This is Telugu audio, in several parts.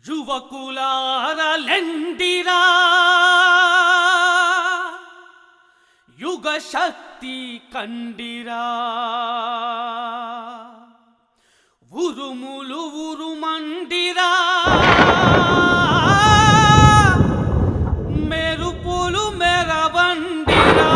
యువకులారలెండిరా యుగ శక్తి కండిరా ఉరుములు ఉరుమండిరా మెరుపులు మెరవండిరా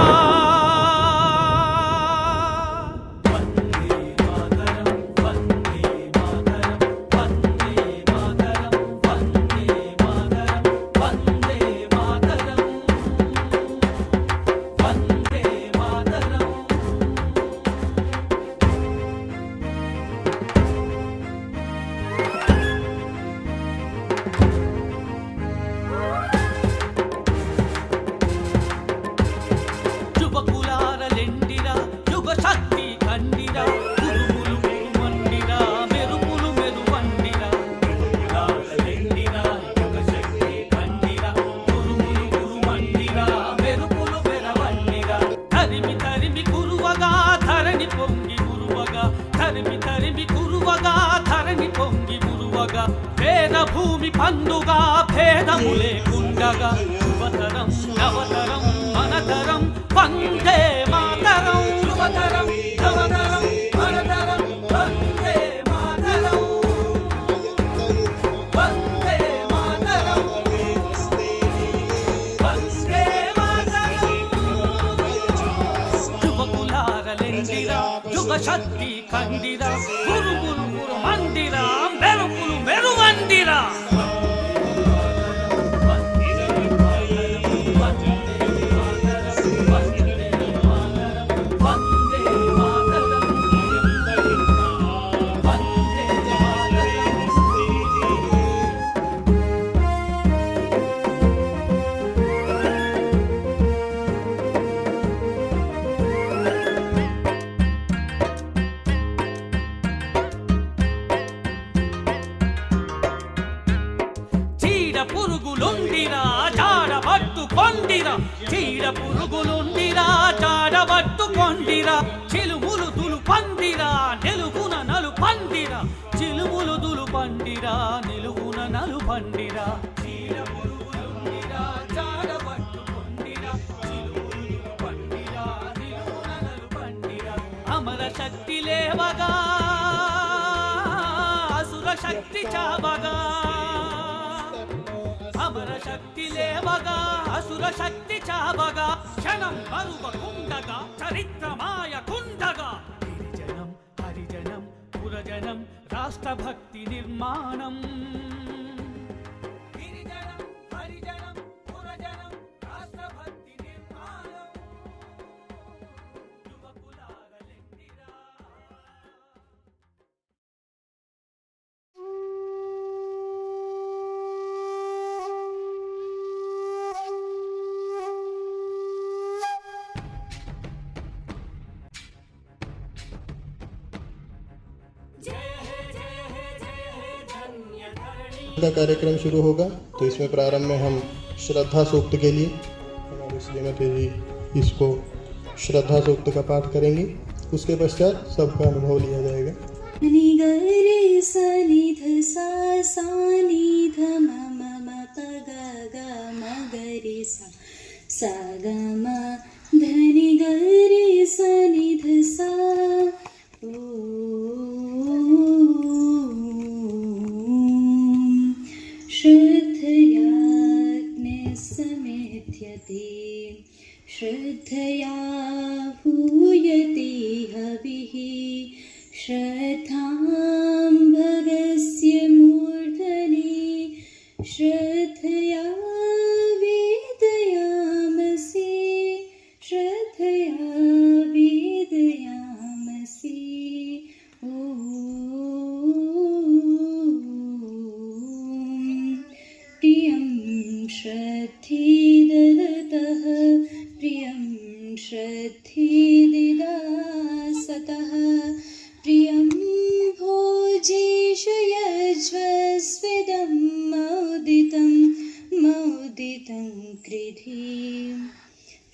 వేద భూమి పండుగ భేదములే కుండగా యువతరం నవతరం మనతరం వందే మాతరం యువతరం నవతరం మనతరం వందే మాతరం వందే మాతరం వందే మాతరం యువకులారలెండిరా యుగ శక్తి కండిరా గురువులు మందిరా మెరుపులు మెరువండిరా పురుగులుండిరా జాడబట్టుకొండిరా చీడ పురుగులుండిరా జాడబట్టుకొండిరా చిలుములు దులుపండిరా నిలువున నలుపండిరా చిలుములు దులుపండిరా నిలువున నలుపండిరా చీడ పురుగులుండిరా జాడబట్టుకొండిరా చిలుములు దులుపండిరా నిలువున నలుపండిరా అమర శక్తి లేవగా అసుర శక్తి చావగా అమర శక్తి లేవగా అసుర శక్తి చావగా క్షణం మరువకుండగా చరిత్రమాయ కుండగా గిరిజనం హరిజనం పురజనం రాష్ట్రభక్తి నిర్మాణం గిరిజనం హరిజనం పురజనం రాష్ట్రభక్తి నిర్మాణం యువకులారలెండిరా का कार्यक्रम शुरू होगा। तो इसमें प्रारंभ में हम श्रद्धा सूक्त के लिए हमारे श्रीमती जी इसको श्रद्धा सूक्त का पाठ करेंगे। उसके पश्चात सबका अनुभव लिया जाएगा। धनि गरे सनि ध सा श्रद्धयाग्निसमेध्यते श्रद्धया हूयते हविः श्रद्धां भगस्य मूर्धनि श्रद्धया वेदयामसि श्रद्धया वेदयामसि ॐ प्रियं श्रद्धे ददतः प्रियं श्रद्धे दिदासतः प्रियं भोजेषु यज्वस्विदं मोदितं कृधि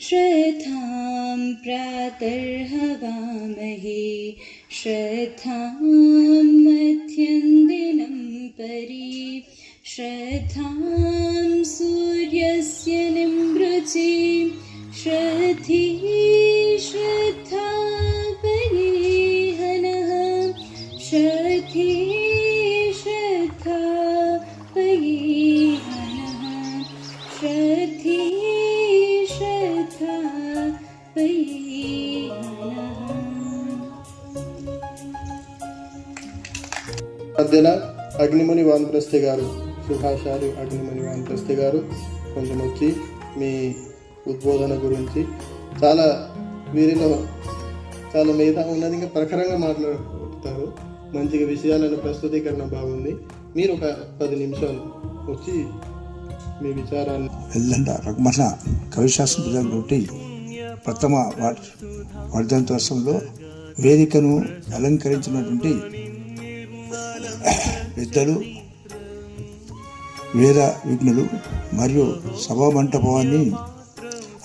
श्रद्धां प्रातर्हवामहे श्रद्धां मध्यन्दिनं परि श्रद्धां श्रद्धां सूर्यस्य निमृचिं श्रद्धि श्रद्धापयेहनः श्रद्धि श्रद्धापयेहनः श्रद्धि మధ్యన అగ్నిముని వానప్రస్థి గారు, సుభాషాలు అగ్నిముని వానప్రస్థి గారు కొంచెం వచ్చి మీ ఉద్బోధన గురించి చాలా వీరిలో చాలా మిగతా ఉన్నది ఇంకా ప్రఖరంగా మాట్లాడుతారు. మంచిగా విషయాలను ప్రస్తుతీకరణ బాగుంది. మీరు ఒక 10 నిమిషాలు వచ్చి మీ విచారాన్ని ఎల్లండ రఘుమణ కవిశాస్త్రం నుండి ప్రథమ వర్ధంతోత్సవంలో వేదికను అలంకరించినటువంటి పెద్దలు, వేద విఘ్నులు మరియు సభా మంటపాన్ని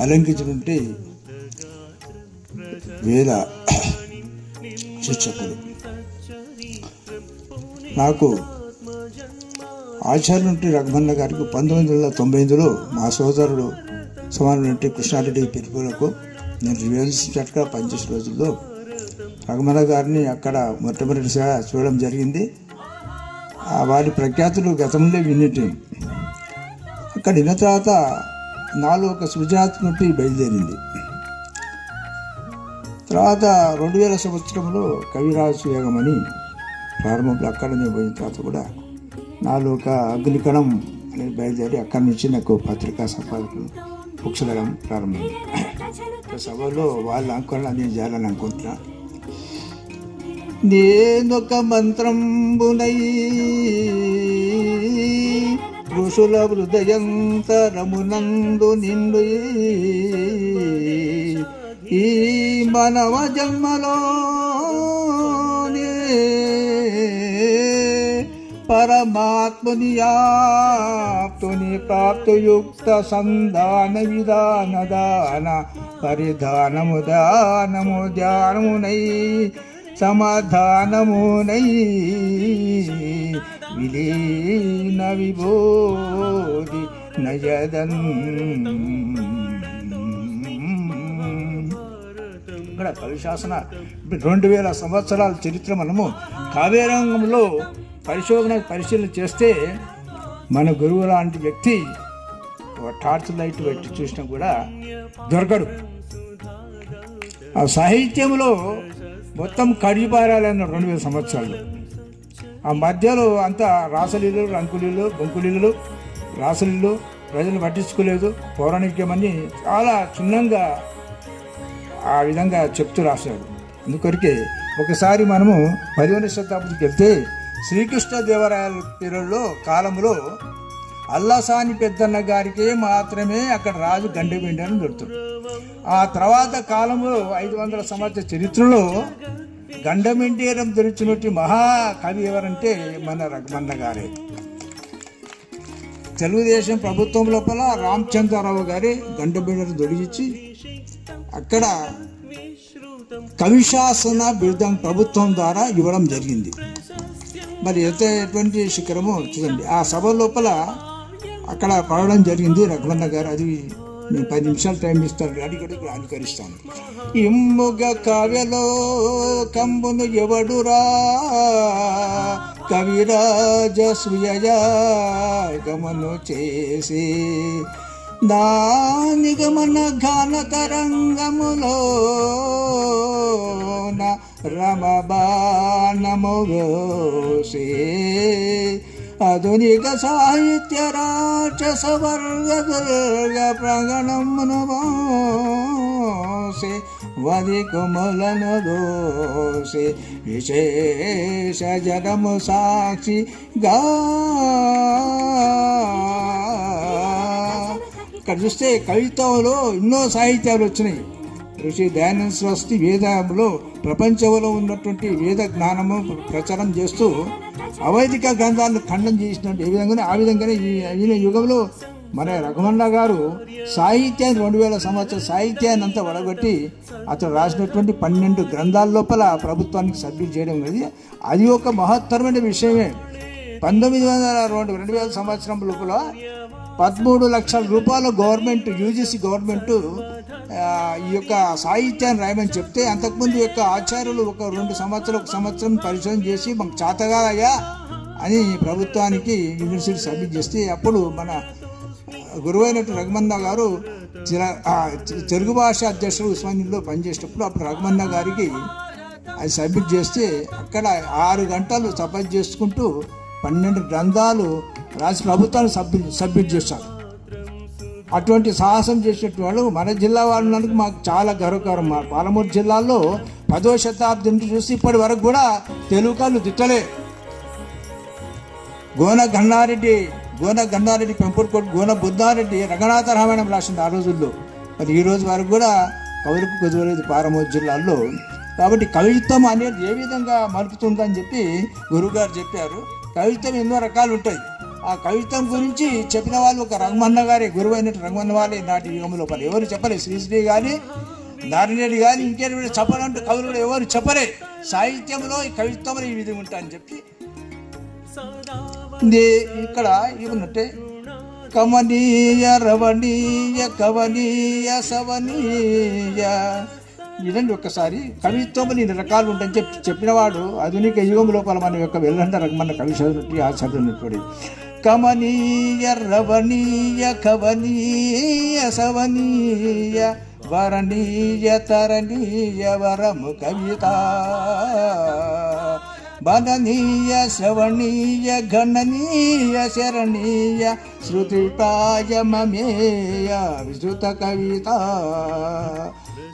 అలంకరించినటువంటి వేద శిక్షకులు, నాకు ఆచార్య నుండి రఘుమన్న గారికి 1998లో మా సోదరుడు సమానటువంటి కృష్ణారెడ్డి పిలుపులకు నేను రివెన్స్ ఇన్స్పెక్టర్గా పనిచేసే రోజుల్లో రఘుమన్న గారిని అక్కడ మొట్టమొదటిసారిగా చూడడం జరిగింది. వారి ప్రఖ్యాతులు గతంలో విన్నట్టు అక్కడ విన్న తర్వాత నాలో ఒక సృజనాత్మక బయలుదేరింది. తర్వాత 2000 సంవత్సరంలో కవిరాజు యోగమని ప్రారంభంలో అక్కడ నేను పోయిన తర్వాత కూడా నాలో ఒక అగ్నికణం అనేది బయలుదేరి అక్కడి నుంచి నాకు పత్రికా సంపాదకులు బుక్స్ రావడం ప్రారంభమైంది. సభలో వాళ్ళ అనుకోవడం నేను చేయాలని అనుకుంటున్నా. నేనొక మంత్రంబునై ఋషుల హృదయంతరమునందు నిండు ఈ మానవ జన్మలోనే పరమాత్మని ఆప్తుని ప్రాప్తయుక్త సంధాన విధాన దాన పరిధానము దానము ధ్యానమునై సమాధానమునై విలీన విభూది నయదన్. ఇక్కడ కవిశాసన 2000 సంవత్సరాల చరిత్ర మనము కావ్యరంగంలో పరిశీలన చేస్తే మన గురువు లాంటి వ్యక్తి టార్చ్ లైట్ పెట్టి చూసినా కూడా దొరకడు. ఆ సాహిత్యంలో మొత్తం కడిపారాలన్న 2000 సంవత్సరాలు. ఆ మధ్యలో అంతా రాసలీలు, రంకులీలు, బొంకులీలు, రాసలీలు ప్రజలు పట్టించుకోలేదు. పౌరాణికమని చాలా క్షుణ్ణంగా ఆ విధంగా చెప్తూ రాశాడు. అందుకొరికే ఒకసారి మనము 10వ శతాబ్దికి వెళ్తే శ్రీకృష్ణదేవరాయల పీరియడ్లో కాలంలో అల్లసాని పెద్దన్న గారికి మాత్రమే అక్కడ రాజు గండబిండని దొరుకుతాడు. ఆ తర్వాత కాలంలో 500 సంవత్సరాల చరిత్రలో గండమెండేరం దొరికినట్టు మహాకవి ఎవరంటే మన రఘుమన్న గారే. తెలుగుదేశం ప్రభుత్వం లోపల రామచంద్రరావు గారి గండబిండను దొరికించి అక్కడ కవిశాసన బిరుదం ప్రభుత్వం ద్వారా ఇవ్వడం జరిగింది. మరి ఎటువంటి శిఖరమో చూడండి. ఆ సభ లోపల అక్కడ పడడం జరిగింది రఘుమన్న గారు. అది నేను 10 నిమిషాలు టైం ఇస్తాను, అడిగడుగు అనుకరిస్తాను. ఇమ్ముగ కావ్యలో కంబును ఎవడురా కవిరాజ సుయగమను చేసి నా నిగమన ఘన తరంగములో రమబాణముగోసే ఆధునిక సాహిత్య రాక్షస వర్గ దుర్గ ప్రాంగణమును మోసే వది కుమలను దోసే విశేష జగము సాక్షిగా. ఇక్కడ చూస్తే కవిత్వంలో ఎన్నో సాహిత్యాలు వచ్చినాయి. ఋషి దయానంద సరస్వతి వేదంలో ప్రపంచంలో ఉన్నటువంటి వేద జ్ఞానము ప్రచారం చేస్తూ అవైదిక గ్రంథాలను ఖండం చేసినట్టు ఏ విధంగానే ఆ విధంగానే ఈయన యుగంలో మన రఘుమన్న గారు సాహిత్యాన్ని 2000 సంవత్సరాల సాహిత్యాన్ని అంతా వడగొట్టి అతను రాసినటువంటి 12 గ్రంథాల లోపల ప్రభుత్వానికి సబ్మిట్ చేయడం అనేది అది ఒక మహత్తరమైన విషయమే. 2000 సంవత్సరం లోపల 13 లక్షల రూపాయలు గవర్నమెంట్ యూజీసీ గవర్నమెంట్ ఈ యొక్క సాహిత్యాన్ని రాయమని చెప్తే, అంతకుముందు యొక్క ఆచార్యులు ఒక 2 సంవత్సరం పరిశోధన చేసి మాకు చేతగాదయ్యా అని ప్రభుత్వానికి యూనివర్సిటీ సబ్మిట్ చేస్తే, అప్పుడు మన గురువైనటువంటి రఘుమన్న గారు తెలుగు భాష అధ్యక్షుడు ఉస్మానియాలో పనిచేసేటప్పుడు అప్పుడు రఘుమన్న గారికి అది సబ్మిట్ చేస్తే అక్కడ 6 గంటలు తపస్సు చేసుకుంటూ 12 గ్రంథాలు రాసి ప్రభుత్వాన్ని సబ్మిట్ చేశారు. అటువంటి సాహసం చేసేటువంటి వాళ్ళు మన జిల్లా వాళ్ళకి మాకు చాలా గర్వకారం. మా పాలమూరు జిల్లాలో 10వ శతాబ్దం నుంచి చూసి ఇప్పటి వరకు కూడా తెలుగు కళ్ళు తిట్టలే. గోన గన్నారెడ్డి పెంపుడుకోట గోన బుద్ధారెడ్డి రంగనాథ రామాయణం రాసింది ఆ రోజుల్లో. మరి ఈ రోజు వరకు కూడా కవులకు కుదరలేదు పాలమూరు జిల్లాలో. కాబట్టి కవిత్వం అనేది ఏ విధంగా మలుపుతుందని చెప్పి గురువుగారు చెప్పారు. కవిత్వం ఎన్నో రకాలు ఉంటాయి. ఆ కవిత్వం గురించి చెప్పిన వాళ్ళు ఒక రఘుమన్న గారే, గురువైన రఘుమన్న వాళ్ళే నాటి యుగంలో పని ఎవరు చెప్పలే. శ్రీశ్రీ కానీ నారాయణరెడ్డి కానీ ఇంకేమైనా చెప్పాలంటూ కవులు కూడా ఎవరు చెప్పలే. సాహిత్యంలో ఈ కవిత్వంలో ఈ విధంగా ఉంటాయని చెప్పి ఇక్కడ ఏమన్నట్టే కమనీయ రవణీయ కవనీయ సవనీయ ఇదండి. ఒక్కసారి కవిత్వంలో ఇన్ని రకాలు ఉంటాయని చెప్పినవాడు ఆధునిక యుగం లోపల మన యొక్క వెళ్ళంట రకమన్న కవి చదువునట్టు ఆచార్యుడు. కమనీయ రవణీయ కవనీయ సవనీయ వరణీయ తరణీయ వరము కవిత బననీయ శ్రవణీయ గణనీయ శరణీయ శృతితాయ మమేయ విశ్రుత కవిత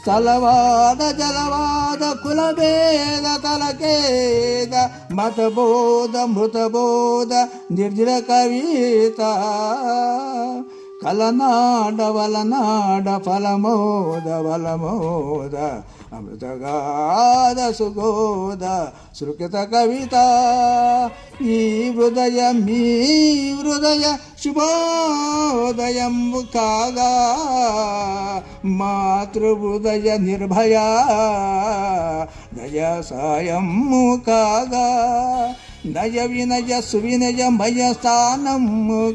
తలవాద జలవాద కులభేద తలకేద మతబోధ మృతబోధ నిర్జల కవిత కలనాడ వలనాడ ఫలమోద వలమోద అమృతగాద సుగోద సుకృత కవిత ఈ హృదయ శుభోదయం కాగా మాతృహృదయ నిర్భయ దయ సాయం కాగా నయ వినయ సువినయ మయ స్థానం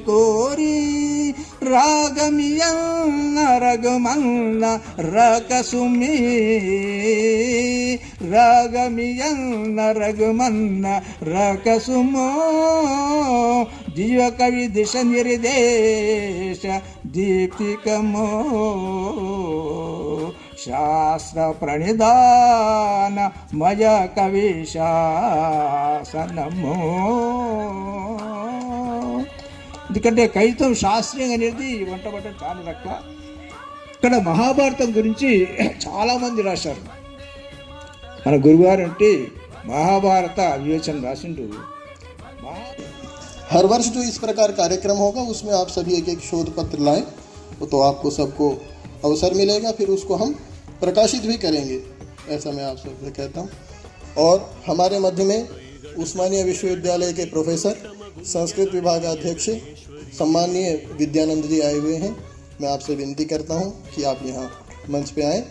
కోరి రాగమియన్న రఘుమన్న రకసుమి రాగమియన్న రఘుమన్న రకసుమో దివ కవి దిశ నిర్దేశ దీప్తికమో శాస్త్ర ప్రణిధాన మయ కవి శాసనమో. ఎందుకంటే కవిత్వం శాస్త్రీయం అనేది వంటబట్టం చాలా తక్కువ. ఇక్కడ మహాభారతం గురించి చాలామంది రాశారు. మన గురుగారు అంటే మహాభారత వివేచన రాసిండు. हर वर्ष जो इस प्रकार कार्यक्रम होगा उसमें आप सभी एक शोध पत्र लाएं तो आपको सबको अवसर मिलेगा, फिर उसको हम प्रकाशित भी करेंगे, ऐसा मैं आप सबसे कहता हूँ. और हमारे मध्य में उस्मानिया विश्वविद्यालय के प्रोफेसर संस्कृत विभाग अध्यक्ष सम्माननीय विद्यानंद जी आए हुए हैं. मैं आपसे विनती करता हूँ कि आप यहाँ मंच पे आएँ.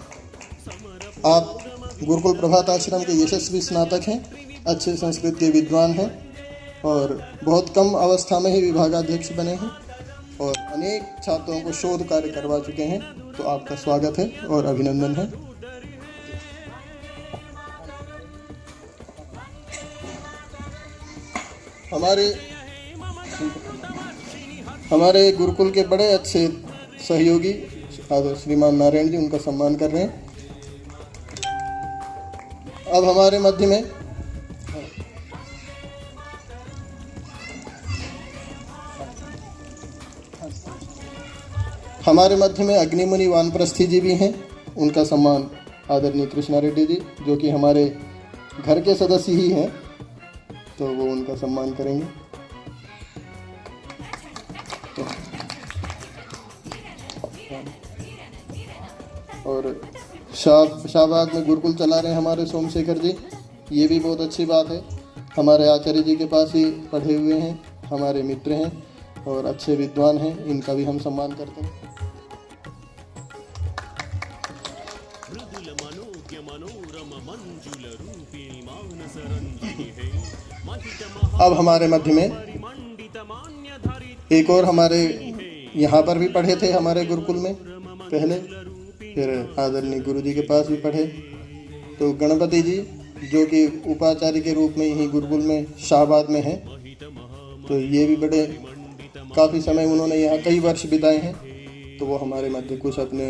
आप गुरुकुल प्रभात आश्रम के यशस्वी स्नातक हैं, अच्छे संस्कृत के विद्वान हैं और बहुत कम अवस्था में ही विभागाध्यक्ष बने हैं और अनेक छात्रों को शोध कार्य करवा चुके हैं. तो आपका स्वागत है और अभिनंदन है. हमारे गुरुकुल के बड़े अच्छे सहयोगी श्रीमान नारायण जी, उनका सम्मान कर रहे हैं. अब हमारे मध्य में अग्निमुनि वानप्रस्थी जी भी हैं. उनका सम्मान आदरणीय कृष्णा रेड्डी जी, जो कि हमारे घर के सदस्य ही हैं, तो वो उनका सम्मान करेंगे. और शाहबाद में गुरुकुल चला रहे हैं हमारे सोमशेखर जी, ये भी बहुत अच्छी बात है. हमारे आचार्य जी के पास ही पढ़े हुए हैं, हमारे मित्र हैं और अच्छे विद्वान हैं, इनका भी हम सम्मान करते हैं. अब हमारे मध्य में एक और हमारे यहाँ पर भी पढ़े थे हमारे गुरुकुल में पहले, फिर आदरणीय गुरु जी के पास भी पढ़े। तो गणपति जी जो कि उपाचार्य के रूप में यहीं गुरुकुल में शाहबाद में हैं, तो ये भी बड़े काफ़ी समय उन्होंने यहाँ कई वर्ष बिताए हैं, तो वो हमारे मध्य कुछ अपने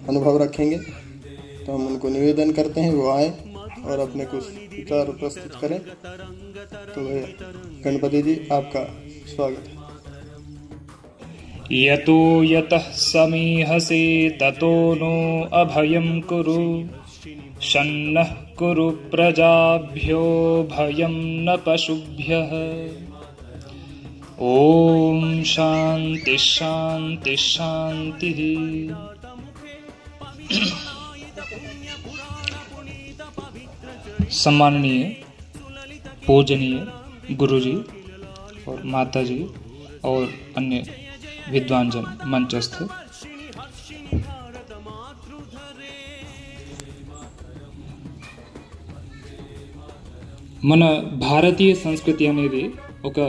अनुभव रखेंगे। तो हम उनको निवेदन करते हैं वो आए और अपने कुछ विचार प्रस्तुत करें। तो गणपति जी आपका स्वागत है। यतो यतः समीहसे ततो नो अभयं कुरु, शन्नः कुरु प्रजाभ्यो भयं न पशुभ्यः। ओम शांति शांति शांति। सम्माननीय पूजनीय गुरुजी और माताजी और अन्य विद्वान जन मंचस्थ, మన భారతీయ సంస్కృతి అనేది ఒక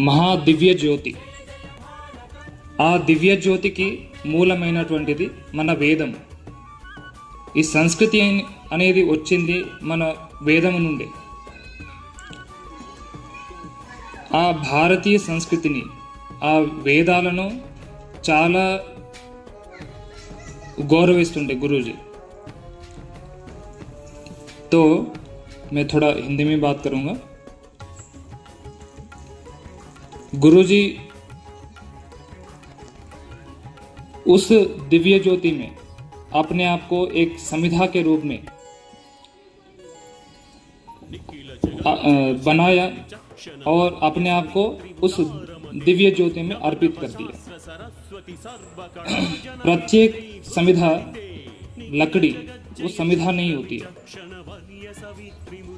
మహా దివ్య జ్యోతి. ఆ దివ్య జ్యోతికి మూలమైనటువంటిది మన వేదం. ఈ సంస్కృతి అనేది వచ్చింది మన వేదము నుండి. ఆ భారతీయ సంస్కృతిని, ఆ వేదాలను చాలా गौरविస్తుండే गुरुजी. तो मैं थोड़ा हिंदी में बात करूंगा. गुरुजी उस दिव्य ज्योति में अपने आप को एक संविधा के रूप में बनाया और अपने आप को उस दिव्य ज्योति में अर्पित कर दिया. प्रत्येक संविधा लकड़ी वो संविधा नहीं होती है,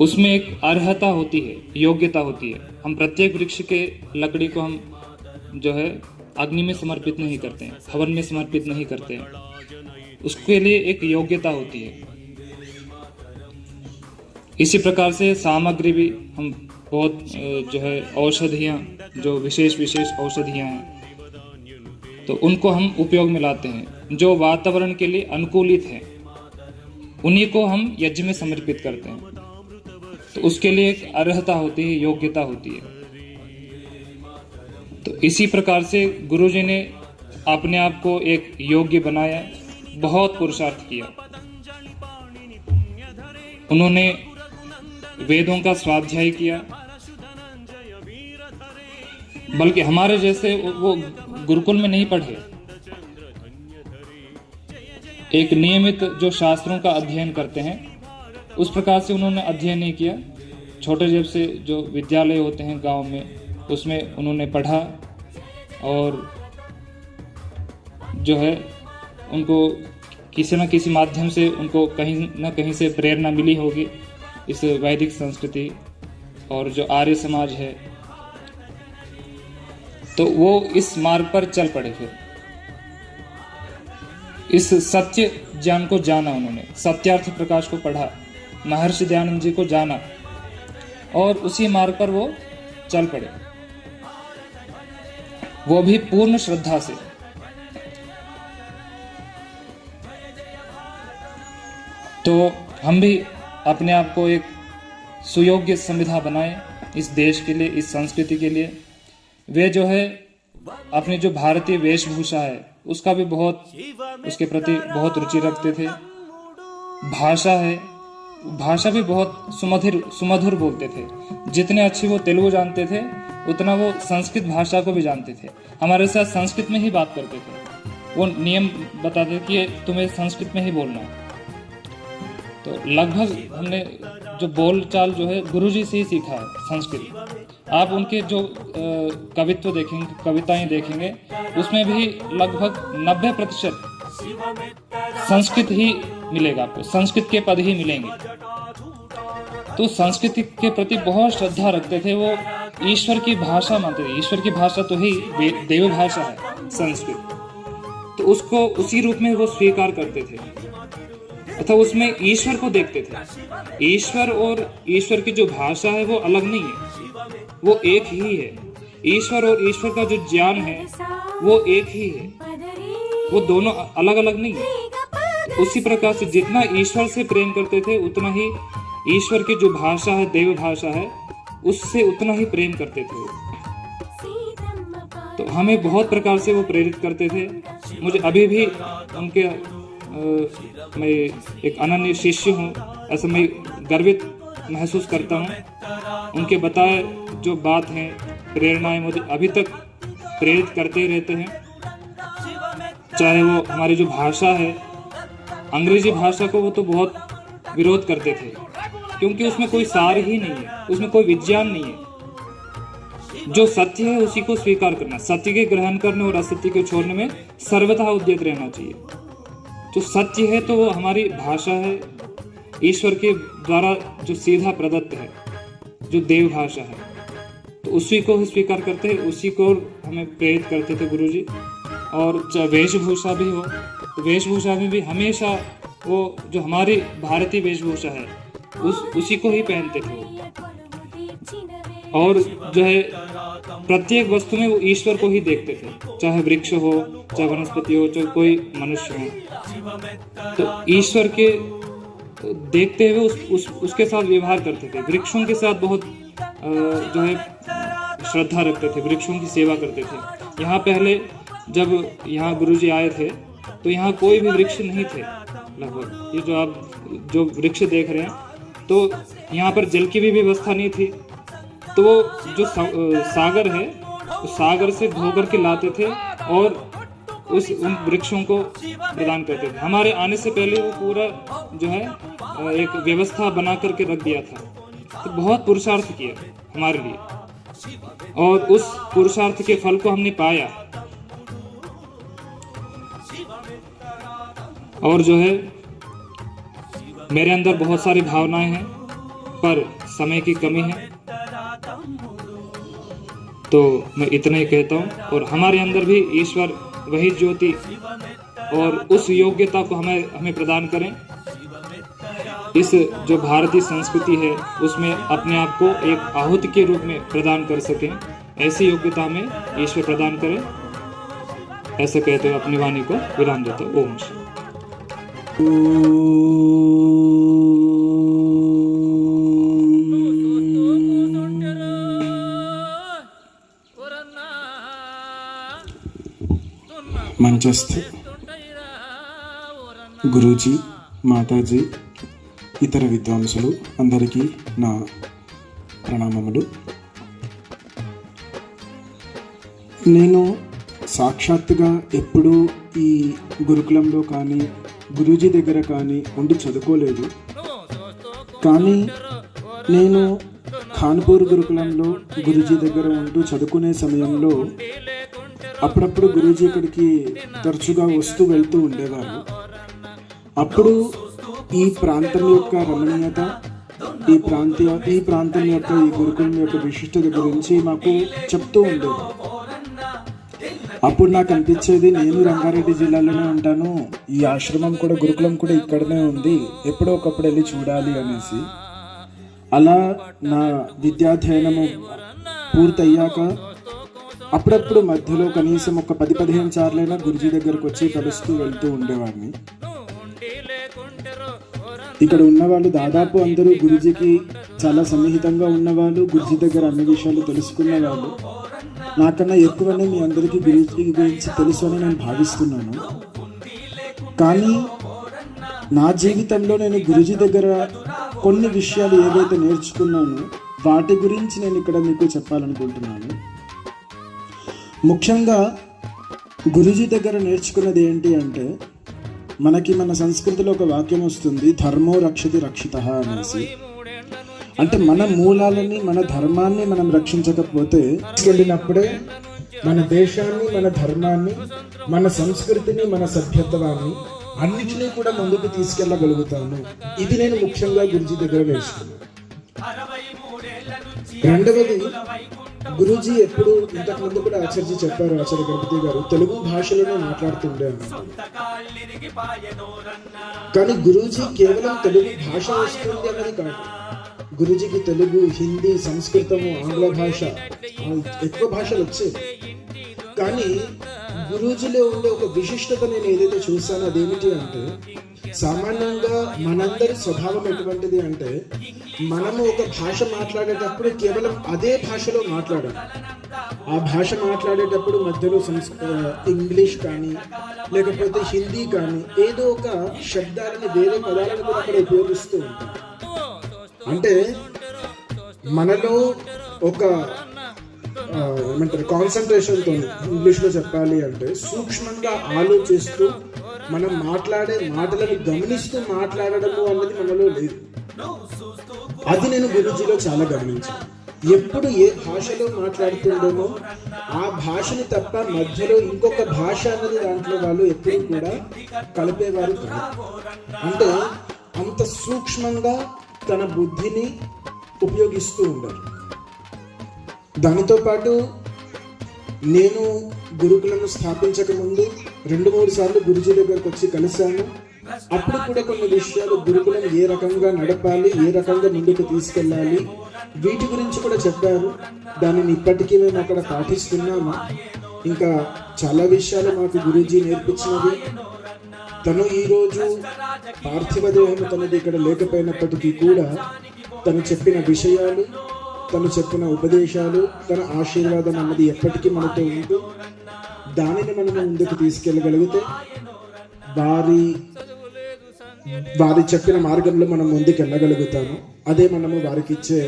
उसमें एक अर्हता होती है, योग्यता होती है. हम प्रत्येक वृक्ष के लकड़ी को हम जो है अग्नि में समर्पित नहीं करते हैं, हवन में समर्पित नहीं करते हैं. उसके लिए एक योग्यता होती है. इसी प्रकार से सामग्री भी हम बहुत जो है औषधियाँ, जो विशेष विशेष औषधियाँ हैं, तो उनको हम उपयोग में लाते हैं. जो वातावरण के लिए अनुकूलित हैं उन्हीं को हम यज्ञ में समर्पित करते हैं. तो उसके लिए एक अर्हता होती है, योग्यता होती है. तो इसी प्रकार से गुरुजी ने अपने आप को एक योग्य बनाया, बहुत पुरुषार्थ किया. उन्होंने वेदों का स्वाध्याय किया, बल्कि हमारे जैसे वो गुरुकुल में नहीं पढ़े. एक नियमित जो शास्त्रों का अध्ययन करते हैं उस प्रकार से उन्होंने अध्ययन नहीं किया. छोटे जब से जो विद्यालय होते हैं गांव में, उसमें उन्होंने पढ़ा और जो है उनको किसी न किसी माध्यम से उनको कहीं न कहीं से प्रेरणा मिली होगी इस वैदिक संस्कृति और जो आर्य समाज है. तो वो इस मार्ग पर चल पड़े. फिर इस सत्य ज्ञान को जाना, उन्होंने सत्यार्थ प्रकाश को पढ़ा, महर्षि दयानंद जी को जाना और उसी मार्ग पर वो चल पड़े, वो भी पूर्ण श्रद्धा से. तो हम भी अपने आप को एक सुयोग्य संविधा बनाए इस देश के लिए, इस संस्कृति के लिए. वे जो है अपनी जो भारतीय वेशभूषा है उसका भी बहुत, उसके प्रति बहुत रुचि रखते थे. भाषा है, भाषा भी बहुत सुमधुर बोलते थे. जितने अच्छी वो तेलुगु जानते थे उतना वो संस्कृत भाषा को भी जानते थे. हमारे साथ संस्कृत में ही बात करते थे. वो नियम बताते कि तुम्हें संस्कृत में ही बोलना है. तो लगभग हमने जो बोलचाल जो है गुरुजी से ही सीखा है संस्कृत. आप उनके जो कवित्व देखेंगे, कविताएं देखेंगे, उसमें भी लगभग 90% संस्कृत ही मिलेगा आपको, संस्कृत के पद ही मिलेंगे. तो संस्कृत के प्रति बहुत श्रद्धा रखते थे. वो ईश्वर की भाषा मानते थे. ईश्वर की भाषा तो ही देव भाषा है संस्कृत, तो उसको उसी रूप में वो स्वीकार करते थे. अतः उसमें ईश्वर को देखते थे। ईश्वर और ईश्वर की जो भाषा है वो अलग नहीं है, वो एक ही है। ईश्वर और ईश्वर का जो ज्ञान है वो एक ही है, वो दोनों अलग अलग नहीं है। उसी प्रकार से जितना ईश्वर से प्रेम करते थे उतना ही ईश्वर की जो भाषा है, देव भाषा है, उससे उतना ही प्रेम करते थे। तो हमें बहुत प्रकार से वो प्रेरित करते थे। मुझे अभी भी उनके मैं एक अनन्य शिष्य हूँ, ऐसा मैं गर्वित महसूस करता हूँ। उनके बताए जो बात हैं, प्रेरणाएं मुझे अभी तक प्रेरित करते ही रहते हैं। चाहे वो हमारी जो भाषा है, अंग्रेजी भाषा को वो तो बहुत विरोध करते थे, क्योंकि उसमें कोई सार ही नहीं है, उसमें कोई विज्ञान नहीं है। जो सत्य है उसी को स्वीकार करना, सत्य के ग्रहण करने और असत्य को छोड़ने में सर्वथा उद्यत रहना चाहिए। जो सत्य है तो वो हमारी भाषा है, ईश्वर के द्वारा जो सीधा प्रदत्त है, जो देव भाषा है, तो उसी को स्वीकार करते हैं, उसी को हमें प्रेरित करते थे गुरुजी। और चाहे वेशभूषा भी हो, तो वेशभूषा में भी हमेशा वो जो हमारी भारतीय वेशभूषा है उसी को ही पहनते थे वो। और जो है प्रत्येक वस्तु में वो ईश्वर को ही देखते थे, चाहे वृक्ष हो, चाहे वनस्पति हो, चाहे कोई मनुष्य हो, तो ईश्वर के देखते हुए उसके साथ व्यवहार करते थे। वृक्षों के साथ बहुत जो है श्रद्धा रखते थे, वृक्षों की सेवा करते थे। यहाँ पहले जब यहाँ गुरुजी आए थे तो यहाँ कोई भी वृक्ष नहीं थे लगभग। ये जो आप जो वृक्ष देख रहे हैं, तो यहाँ पर जल की भी व्यवस्था नहीं थी। तो वो जो सागर है, उस सागर से धो करके लाते थे और उन वृक्षों को प्रदान करते थे। हमारे आने से पहले वो पूरा जो है एक व्यवस्था बना करके रख दिया था। तो बहुत पुरुषार्थ किया हमारे लिए, और उस पुरुषार्थ के फल को हमने पाया। और जो है मेरे अंदर बहुत सारी भावनाएं हैं, पर समय की कमी है, तो मैं इतना ही कहता हूँ। और हमारे अंदर भी ईश्वर वही ज्योति और उस योग्यता को हमें प्रदान करें। इस जो भारतीय संस्कृति है उसमें अपने आप को एक आहुति के रूप में प्रदान कर सकें, ऐसी योग्यता हमें ईश्वर प्रदान करें। ऐसा कहते हुए अपनी वाणी को विराम देता हूँ। ओम शांति। మంచస్థ గురూజీ, మాతాజీ, ఇతర విద్వాంసులు అందరికీ నా ప్రణామములు. నేను సాక్షాత్తుగా ఎప్పుడూ ఈ గురుకులంలో కానీ గురూజీ దగ్గర కానీ ఉండి చదువుకోలేదు. కానీ నేను ఖాన్పూర్ గురుకులంలో గురూజీ దగ్గర ఉంటూ చదువుకునే సమయంలో అప్పుడప్పుడు గురూజీ ఇక్కడికి తరచుగా వస్తూ వెళ్తూ ఉండేవారు. అప్పుడు ఈ ప్రాంతం యొక్క రమణీయత, ఈ ప్రాంతం యొక్క ఈ గురుకులం యొక్క విశిష్టత గురించి మాకు చెప్తూ ఉండేవారు. అప్పుడు నాకు అనిపించేది, నేను రంగారెడ్డి జిల్లాలోనే ఉంటాను, ఈ ఆశ్రమం కూడా గురుకులం కూడా ఇక్కడనే ఉంది, ఎప్పుడో ఒకప్పుడు వెళ్ళి చూడాలి అనేసి. అలా నా విద్యాధ్యయనము పూర్తయ్యాక అప్పుడప్పుడు మధ్యలో కనీసం ఒక 10-15 సార్లైనా గురుజీ దగ్గరకు వచ్చి కలుస్తూ వెళ్తూ ఉండేవాడిని. ఇక్కడ ఉన్నవాళ్ళు దాదాపు అందరూ గురుజీకి చాలా సన్నిహితంగా ఉన్నవాళ్ళు, గురుజీ దగ్గర అన్ని విషయాలు తెలుసుకున్న వాళ్ళు. నాకన్నా ఎక్కువనే మీ అందరికీ గురుజీ గురించి తెలుసు అని నేను భావిస్తున్నాను. కానీ నా జీవితంలో నేను గురుజీ దగ్గర కొన్ని విషయాలు ఏవైతే నేర్చుకున్నానో వాటి గురించి నేను ఇక్కడ మీకు చెప్పాలనుకుంటున్నాను. ముఖ్యంగా గురుజీ దగ్గర నేర్చుకున్నది ఏంటి అంటే, మనకి మన సంస్కృతిలో ఒక వాక్యం వస్తుంది, ధర్మో రక్షతి రక్షితః అనేసి. అంటే మన మూలాలని, మన ధర్మాన్ని మనం రక్షించకపోతే వెళ్ళినప్పుడే మన దేశాన్ని, మన ధర్మాన్ని, మన సంస్కృతిని, మన సభ్యత్వాన్ని అన్నిటినీ కూడా ముందుకు తీసుకెళ్ళగలుగుతాను. ఇది నేను ముఖ్యంగా గురుజీ దగ్గర నేర్చుకున్నాను. రెండవది, గురూజీ ఎప్పుడు ఇంతకుముందు కూడా ఆచార్య చెప్పారు, ఆచార్య గణపతి గారు తెలుగు భాషలోనే మాట్లాడుతుండే అన్నారు. కానీ గురూజీ కేవలం తెలుగు భాష వస్తుంది అన్నది కాదు. గురూజీకి తెలుగు, హిందీ, సంస్కృతము, ఆంగ్ల భాష, ఎక్కువ భాషలు వచ్చేవి. కానీ గురూజీలో ఉండే ఒక విశిష్టత నేను ఏదైతే చూసానో అదేమిటి అంటే, సామాన్యంగా మనందరి స్వభావం ఎటువంటిది అంటే, మనము ఒక భాష మాట్లాడేటప్పుడు కేవలం అదే భాషలో మాట్లాడాలి. ఆ భాష మాట్లాడేటప్పుడు మధ్యలో ఇంగ్లీష్ కానీ లేకపోతే హిందీ కానీ ఏదో ఒక శబ్దాలని, వేరే పదాలను కూడా అక్కడ ఉపయోగిస్తూ ఉంటాం. అంటే మనలో ఒక ఏమంటారు కాన్సన్ట్రేషన్తో, ఇంగ్లీష్లో చెప్పాలి అంటే సూక్ష్మంగా ఆలోచిస్తూ మనం మాట్లాడే మాటలను గమనిస్తూ మాట్లాడడము అన్నది మనలో లేదు. అది నేను గురూజీలో చాలా గమనించాను. ఎప్పుడు ఏ భాషలో మాట్లాడుతుండేమో ఆ భాషని తప్ప మధ్యలో ఇంకొక భాష అన్నది దాంట్లో వాళ్ళు ఎప్పుడూ కూడా కలిపేవారు కాదు. అంటే అంత సూక్ష్మంగా తన బుద్ధిని ఉపయోగిస్తూ ఉంటారు. దానితో పాటు నేను గురుకులను స్థాపించక ముందు 2-3 సార్లు గురుజీ దగ్గరకు వచ్చి కలిశాను. అప్పుడు కూడా కొన్ని విషయాలు గురుకులం ఏ రకంగా నడపాలి, ఏ రకంగా ముందుకు తీసుకెళ్ళాలి, వీటి గురించి కూడా చెప్పారు. దానిని ఇప్పటికీ మేము అక్కడ పాటిస్తున్నాము. ఇంకా చాలా విషయాలు మాకు గురూజీ నేర్పించినవి. తను ఈరోజు పార్థివ దేహం తనది ఇక్కడ లేకపోయినప్పటికీ కూడా తను చెప్పిన విషయాలు, తను చెప్పిన ఉపదేశాలు, తన ఆశీర్వాదం అన్నది ఎప్పటికీ మనతో ఉంటూ దానిని మనం ముందుకు తీసుకెళ్ళగలిగితే వారి చెప్పిన మార్గంలో మనం ముందుకు వెళ్ళగలుగుతాము. అదే మనము వారికి ఇచ్చే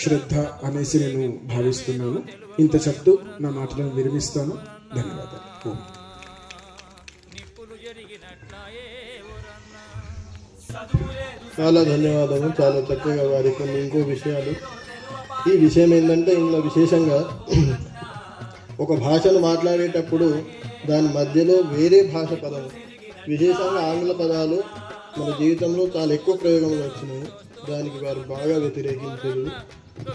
శ్రద్ధ అనేసి నేను భావిస్తున్నాను. ఇంత చెప్తూ నా మాటలను విరమిస్తాను. ధన్యవాదాలు. చాలా ధన్యవాదాలు. చాలా చక్కగా వారి కొన్ని ఇంకో విషయాలు. ఈ విషయం ఏంటంటే, ఇందులో విశేషంగా ఒక భాషను మాట్లాడేటప్పుడు దాని మధ్యలో వేరే భాష పదాలు, విశేషంగా ఆంగ్ల పదాలు మన జీవితంలో చాలా ఎక్కువ ప్రయోగంలో వచ్చినాయి. దానికి వారు బాగా వ్యతిరేకించారు.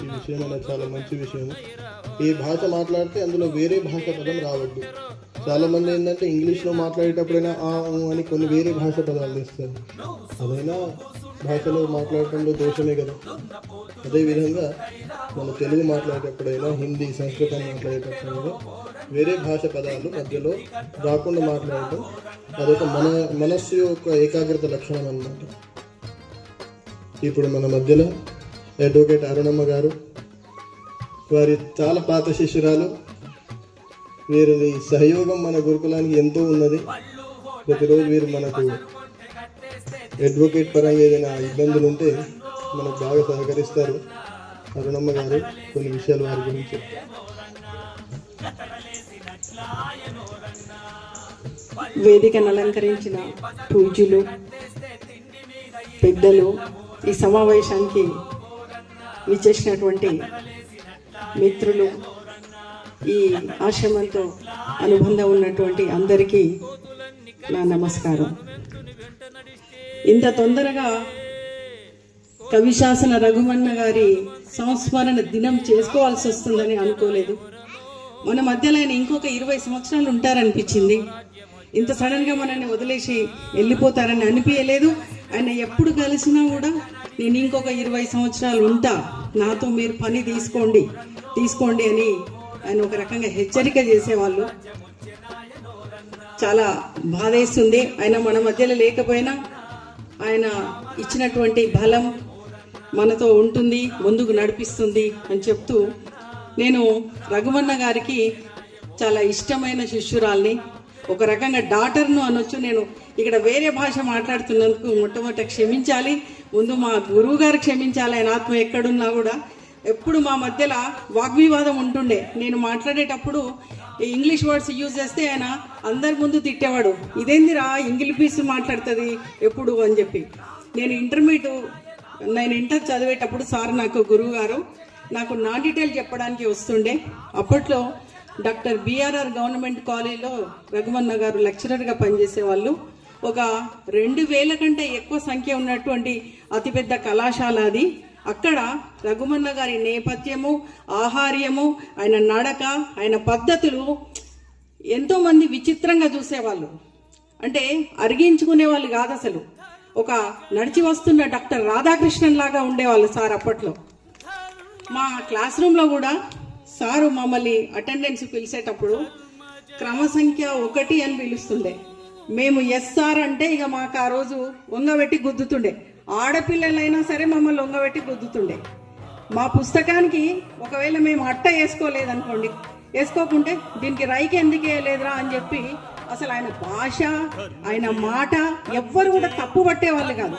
ఈ విషయం అనేది చాలా మంచి విషయం. ఏ భాష మాట్లాడితే అందులో వేరే భాష పదం రావద్దు. చాలామంది ఏంటంటే ఇంగ్లీష్లో మాట్లాడేటప్పుడైనా అని కొన్ని వేరే భాష పదాలు తెస్తారు. అదైనా భాషలో మాట్లాడటంలో దోషమే కదా. అదేవిధంగా మన తెలుగు మాట్లాడేటప్పుడైనా, హిందీ, సంస్కృతం మాట్లాడేటప్పుడైనా వేరే భాష పదాలు మధ్యలో రాకుండా మాట్లాడటం అదొక మనస్సు యొక్క ఏకాగ్రత లక్షణం అన్నమాట. ఇప్పుడు మన మధ్యలో అడ్వకేట్ అరుణమ్మ గారు, వారి చాలా పాత శిష్యురాలు. వీరి సహయోగం మన గురుకులానికి ఎంతో ఉన్నది. ప్రతిరోజు వీరు మనకు అడ్వకేట్ పరంగా ఏదైనా ఇబ్బందులు ఉంటే మనకు బాగా సహకరిస్తారు. అరుణమ్మ గారు కొన్ని విషయాలు వారి గురించి. వేదికను అలంకరించిన పూజ్యులు, పెద్దలు, ఈ సమావేశానికి విచ్చేసినటువంటి మిత్రులు, ఈ ఆశ్రమంతో అనుబంధం ఉన్నటువంటి అందరికీ నా నమస్కారం. ఇంత తొందరగా కవిశాసన రఘుమన్న గారి సంస్మరణ దినం చేసుకోవాల్సి వస్తుందని అనుకోలేదు. మన మధ్యలో ఆయన ఇంకొక 20 సంవత్సరాలు ఉంటారనిపించింది. ఇంత సడన్గా మనల్ని వదిలేసి వెళ్ళిపోతారని అనిపించలేదు. ఆయన ఎప్పుడు కలిసినా కూడా నేను ఇంకొక 20 సంవత్సరాలు ఉంటా, నాతో మీరు పని తీసుకోండి అని ఆయన ఒక రకంగా హెచ్చరిక చేసేవాళ్ళు. చాలా బాధేస్తుంది. ఆయన మన మధ్యలో లేకపోయినా ఆయన ఇచ్చినటువంటి బలం మనతో ఉంటుంది, ముందుకు నడిపిస్తుంది అని చెప్తూ, నేను రఘుమన్న గారికి చాలా ఇష్టమైన శిష్యురాల్ని, ఒక రకంగా డాటర్ను అనొచ్చు. నేను ఇక్కడ వేరే భాష మాట్లాడుతున్నందుకు మొట్టమొదట క్షమించాలి, ముందు మా గురువు గారు క్షమించాలి. ఆయన ఆత్మ ఎక్కడున్నా కూడా ఎప్పుడు మా మధ్యలో వాగ్వివాదం ఉంటుండే. నేను మాట్లాడేటప్పుడు ఇంగ్లీష్ వర్డ్స్ యూజ్ చేస్తే ఆయన అందరి ముందు తిట్టేవాడు, ఇదేందిరా ఇంగ్లీష్ మాట్లాడుతుంది ఎప్పుడు అని చెప్పి. నేను ఇంటర్ చదివేటప్పుడు సార్ నాకు గురువు గారు నాకు నా డీటెయిల్ చెప్పడానికి వస్తుండే. అప్పట్లో డాక్టర్ బిఆర్ఆర్ గవర్నమెంట్ కాలేజీలో రఘుమన్న గారు లెక్చరర్గా పనిచేసేవాళ్ళు. ఒక 2000 కంటే ఎక్కువ సంఖ్య ఉన్నటువంటి అతిపెద్ద కళాశాల అది. అక్కడ రఘుమన్న గారి నేపథ్యము, ఆహార్యము, ఆయన నడక, ఆయన పద్ధతులు ఎంతోమంది విచిత్రంగా చూసేవాళ్ళు. అంటే అరిగించుకునే వాళ్ళు కాదు అసలు. ఒక నడిచి వస్తున్న డాక్టర్ రాధాకృష్ణన్ లాగా ఉండేవాళ్ళు సార్ అప్పట్లో. మా క్లాస్ రూమ్లో కూడా సారు మమ్మల్ని అటెండెన్స్ పిలిచేటప్పుడు క్రమసంఖ్య 1 అని పిలుస్తుండే. మేము ఎస్ఆర్ అంటే ఇక మాకు ఆ రోజు వంగబెట్టి గుద్దుతుండే. ఆడపిల్లలైనా సరే మమ్మల్ని వంగబెట్టి గుద్దుతుండే. మా పుస్తకానికి ఒకవేళ మేము అట్ట వేసుకోలేదనుకోండి, వేసుకోకుంటే దీనికి రైకి ఎందుకు వేయలేదురా అని చెప్పి అసలు ఆయన భాష, ఆయన మాట ఎవ్వరు కూడా తప్పు పట్టే వాళ్ళు కాదు.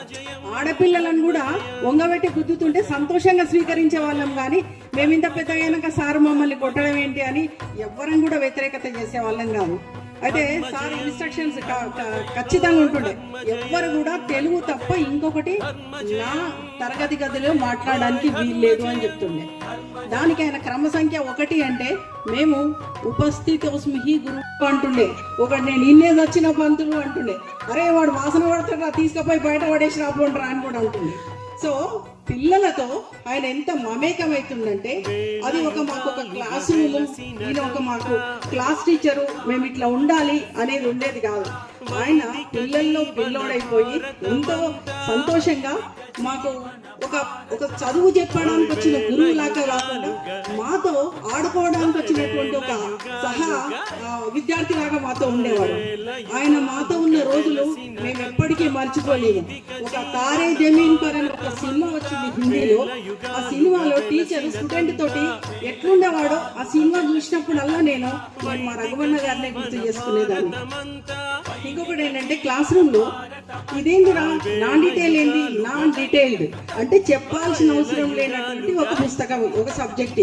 ఆడపిల్లలను కూడా వంగబెట్టి గుద్దుతుంటే సంతోషంగా స్వీకరించే వాళ్ళం, కానీ మేము ఇంత పెద్దగైనాక సారు మమ్మల్ని కొట్టడం ఏంటి అని ఎవ్వరం కూడా వ్యతిరేకత చేసే వాళ్ళం కాదు. అయితే సార్ ఇన్స్ట్రక్షన్స్ ఖచ్చితంగా ఉంటుండే. ఎవ్వరు కూడా తెలుగు తప్ప ఇంకొకటి నా తరగతి గదిలో మాట్లాడడానికి వీల్లేదు అని చెప్తుండే. దానికి ఆయన క్రమసంఖ్య 1 అంటే మేము ఉపస్థితోస్మి గురువు అంటుండే. ఒకటి నేను ఇన్నేది వచ్చిన పంతులు అంటుండే. అరే వాడు వాసన పడతాడా, తీసుకుపోయి బయట పడేసి రాబోండ్రా అని కూడా అంటుండే. సో పిల్లలతో ఆయన ఎంత మమేకమవుతుందంటే అది మాకు ఒక క్లాస్ రూము, ఈయన మాకు క్లాస్ టీచరు, మేము ఇట్లా ఉండాలి అనేది ఉండేది కాదు. ఆయన పిల్లల్లో పిల్లోడైపోయి ఎంతో సంతోషంగా మాకు ఒక చదువు చెప్పడానికి వచ్చిన గురువు లాగా కాకుండా మాతో ఆడుకోవడానికి వచ్చినటువంటి ఒక సహా విద్యార్థి లాగా మాతో ఉండేవాడు. ఆయన మాతో ఉన్న రోజులు మేము ఎప్పటికీ మర్చిపోలేము. ఒక తారే జమీన్ పర్ అని ఒక సినిమా వచ్చింది హిందీలో. ఆ సినిమాలో టీచర్ స్టూడెంట్ తోటి ఎట్లుండేవాడో ఆ సినిమా చూసినప్పుడల్లా నేను మా రఘువన్న గారిని గుర్తు చేసుకునేదాన్ని. ఇంకొకటి ఏంటంటే క్లాస్ రూమ్ లో ఇదేంటిరా నాన్ డీటెయిల్ ఏంటి, నాన్ డీటెయిల్డ్ అంటే చెప్పాల్సిన అవసరం లేనటువంటి ఒక పుస్తకం, ఒక సబ్జెక్ట్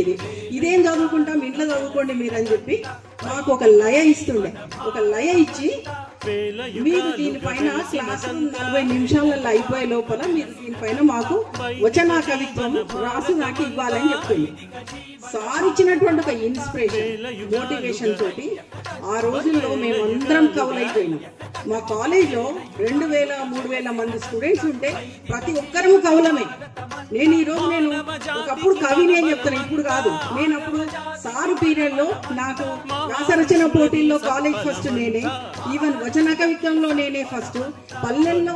ఇదేం చదువుకుంటాం, ఇంట్లో చదువుకోండి మీరు అని చెప్పి మాకు ఒక లయ ఇస్తుండే. ఒక లయ ఇచ్చి మీరు దీనిపైన క్లాస్ 40 నిమిషాలలో అయిపోయే లోపల మీరు దీనిపైన మాకు వచనా కవిత్వం రాసి నాకు ఇవ్వాలని చెప్తుంది. సార్ ఇచ్చినటువంటి ఒక ఇన్స్పిరేషన్, మోటివేషన్ తోటి ఆ రోజుల్లో మేమందరం కవులైపోయినాం. మా కాలేజ్లో 2000-3000 మంది స్టూడెంట్స్ ఉంటే ప్రతి ఒక్కరము కవులమే. నేను ఒకప్పుడు కవిని అని చెప్తాను, ఇప్పుడు కాదు. నేను అప్పుడు సారు పీరియడ్లో నాకు వ్యాసరచన పోటీల్లో కాలేజ్ ఫస్ట్ నేనే, ఈవెన్ వచన కవిత్వంలో నేనే ఫస్ట్. పల్లెల్లో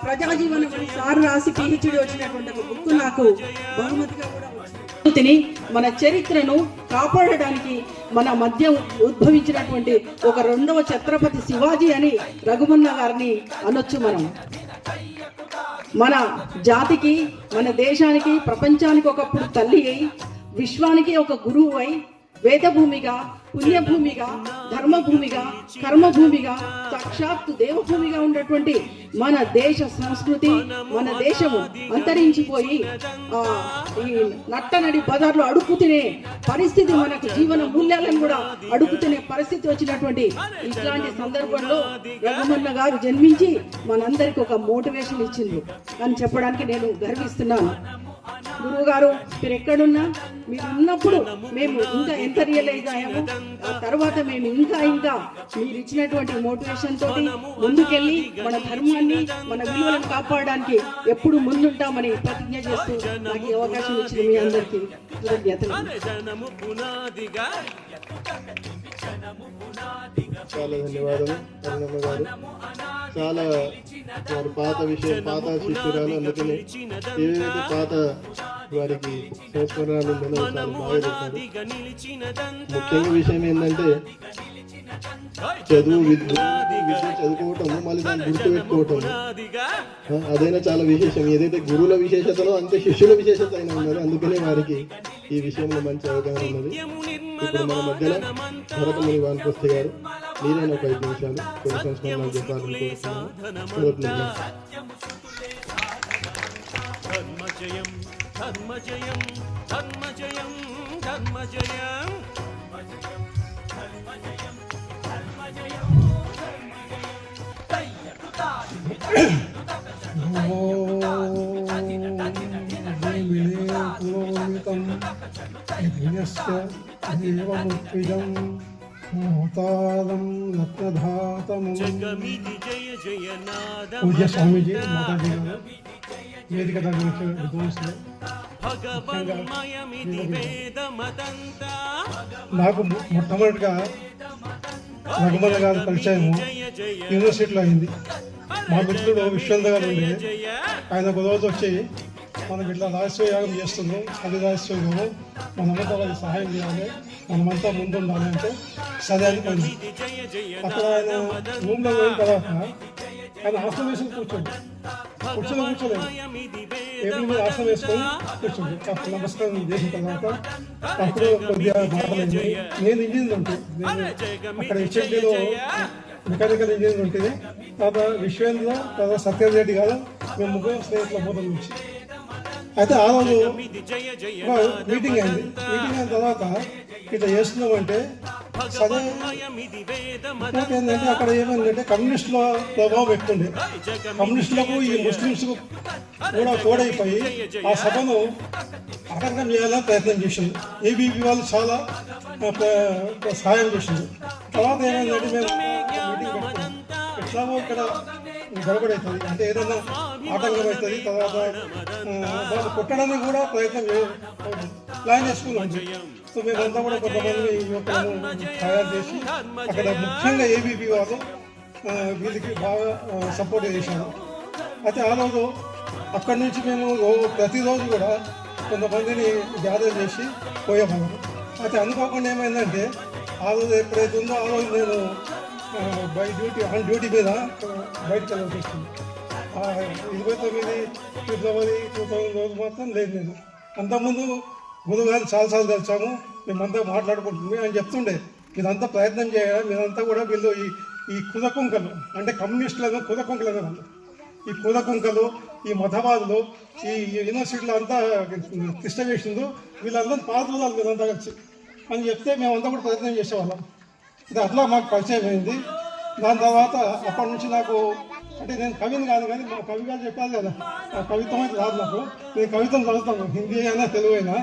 ప్రజాజీవనం సారు రాసి PhD వచ్చినటువంటి ఒక బుక్ నాకు బహుమతిగా కూడా వచ్చింది. మన చరిత్రను కాపాడడానికి మన మధ్య ఉద్భవించినటువంటి ఒక 2వ ఛత్రపతి శివాజీ అని రఘుమన్న గారిని అనొచ్చు. మనం మన జాతికి, మన దేశానికి, ప్రపంచానికి ఒకప్పుడు తల్లి అయి, విశ్వానికి ఒక గురువు అయి, వేదభూమిగా, పుణ్యభూమిగా, ధర్మభూమిగా, కర్మభూమిగా, సాక్షాత్తు దేవభూమిగా ఉన్నటువంటి మన దేశ సంస్కృతి, మన దేశము అంతరించిపోయి ఈ నట్టనడి బజార్లో అడుగు తినే పరిస్థితి, మనకు జీవన మూల్యాలను కూడా అడుగు తినే పరిస్థితి వచ్చినటువంటి ఇట్లాంటి సందర్భంలో రఘుమన్న గారు జన్మించి మనందరికి ఒక మోటివేషన్ ఇచ్చింది అని చెప్పడానికి నేను గర్విస్తున్నాను. గురువు గారు మీరు ఎక్కడున్నా, మీరు ఉన్నప్పుడు మేము ఇంకా ఎంత రియలైజ్ అయ్యామో, ఆ తర్వాత మేము ఇంకా మీరు ఇచ్చినటువంటి మోటివేషన్ తోటి ముందుకెళ్ళి మన ధర్మాన్ని, మన విలువలను కాపాడడానికి ఎప్పుడు ముందుంటామని ప్రతిజ్ఞ చేస్తూ నాకు ఈ అవకాశం ఇచ్చిన మీ అందరికీ కృతజ్ఞతలు. చాలా ధన్యవాదాలు అరుణమ్మ గారు. చాలా వారి పాత శిష్యురాలు, అందుకని ఏదైతే పాత వారికి సంస్మరణలు ఉందో చాలా బాగా చెప్పారు. ముఖ్యంగా విషయం ఏంటంటే విద్య చదువుకోవటము, మళ్ళీ దాన్ని గుర్తుపెట్టుకోవటము, అదైనా చాలా విశేషం. ఏదైతే గురువుల విశేషతలో అంతే శిష్యుల విశేషత అయినా ఉన్నది. అందుకనే వారికి ఈ విషయంలో మంచి అవగాహన ఉన్నది. ఇప్పుడు మన మధ్యలో భరతముని వానప్రస్థి గారు, మీరైనా ఒక 5 నిమిషాలు కొన్ని సంస్మరణలు చెప్పాలని కోరుతున్నాను. పూజ్య స్వామీజీ, మాతాజీ గారు, వేదిక నిర్వహించిన విద్వాంసులు, నాకు మొట్టమొదటిగా రఘుమల్ల గారి పరిచయం యూనివర్సిటీలో అయింది. మా మిత్రుడు విశ్వేంద్ర గారు ఉండే, ఆయన ఒక రోజు వచ్చి మనం ఇట్లా రహస్య యాగం చేస్తున్నాం, అది రహస్య యాగము, మనమంతా వాళ్ళకి సహాయం చేయాలి, మనమంతా ముందు ఉండాలి అంటే సరే అని పోయింది. అక్కడ ఆయన రూమ్లో పోయిన తర్వాత ఆయన ఆసనం వేసుకుని కూర్చోలేదు, టేబుల్ మీద ఆసనం వేసుకొని కూర్చోండి. అప్పుడు నమస్కారం చేసిన తర్వాత అప్పుడు కొద్దిగా మాట్లాడింది. నేను ఇంజనీర్ ఉంటుంది, నేను అక్కడ హెచ్ఎండిలో మెకానికల్ ఇంజనీర్ ఉంటుంది. తర్వాత విశ్వేంద్ర, తర్వాత సత్యరెడ్డి గారు, మేము ముగ్గురు స్నేహితుల మొదటి నుంచి. అయితే ఆ రోజు మీటింగ్ అయింది. మీటింగ్ అయిన తర్వాత ఇట్లా చేస్తున్నామంటే సరే ఏంటంటే అక్కడ ఏమైందంటే కమ్యూనిస్టుల ప్రభావం ఎక్కువ ఉండే, కమ్యూనిస్టులకు ఈ ముస్లిమ్స్కు కూడా తోడైపోయి ఆ సభను ఆటంకం చేయాలని ప్రయత్నం చేసింది. ఏబీపీ వాళ్ళు చాలా సహాయం చేసింది. తర్వాత ఏమైందంటే మేము మీటింగ్ పెట్టుకున్నాం, ఎట్లాగో ఇక్కడ గడబడి అవుతుంది అంటే ఏదైనా ఆటంకం అవుతుంది, తర్వాత వాళ్ళు కొట్టడానికి కూడా ప్రయత్నం ప్లాన్ చేసుకున్నాం. సో మేమంతా కూడా కొంతమంది యువకులను తయారు చేసి అక్కడ ముఖ్యంగా ఏబీపీ వాళ్ళు వీళ్ళకి బాగా సపోర్ట్ చేశారు. అయితే ఆ రోజు అక్కడి నుంచి మేము ప్రతిరోజు కూడా కొంతమందిని గ్యాదర్ చేసి పోయేవాళ్ళం. అయితే అనుకోకుండా ఏమైందంటే ఆ రోజు ఎప్పుడైతే ఉందో ఆ రోజు నేను ఆన్ డ్యూటీ మీద బయటకు వెళ్ళాల్సి వస్తుంది. 29 ఫిబ్రవరి 2000 రోజు మాత్రం లేదు. నేను అంతకుముందు గురుగారు చాలాసార్లు కలిసాము, మేమంతా మాట్లాడుకుంటుంది. ఆయన చెప్తుండే మీరంతా ప్రయత్నం చేయాలి, మీరంతా కూడా వీళ్ళు ఈ కులకుంకలు అంటే కమ్యూనిస్టులను కులకుంకలు వాళ్ళు, ఈ కులకుంకలు, ఈ మతవాదులు, ఈ యూనివర్సిటీలో అంతా తిష్ట చేసిందో వీళ్ళందరూ పాల్గొనాలి మీరంతా కలిసి అని చెప్తే మేమంతా కూడా ప్రయత్నం చేసేవాళ్ళం. ఇది అట్లా మాకు పరిచయం అయింది. దాని తర్వాత అప్పటి నుంచి నాకు అంటే నేను కవిని కాదు కానీ మా కవి గారు చెప్పాలి కదా, ఆ కవిత్వం అయితే రాదు నాకు. నేను కవిత్వం చదువుతాను, హిందీ అయినా తెలుగు అయినా.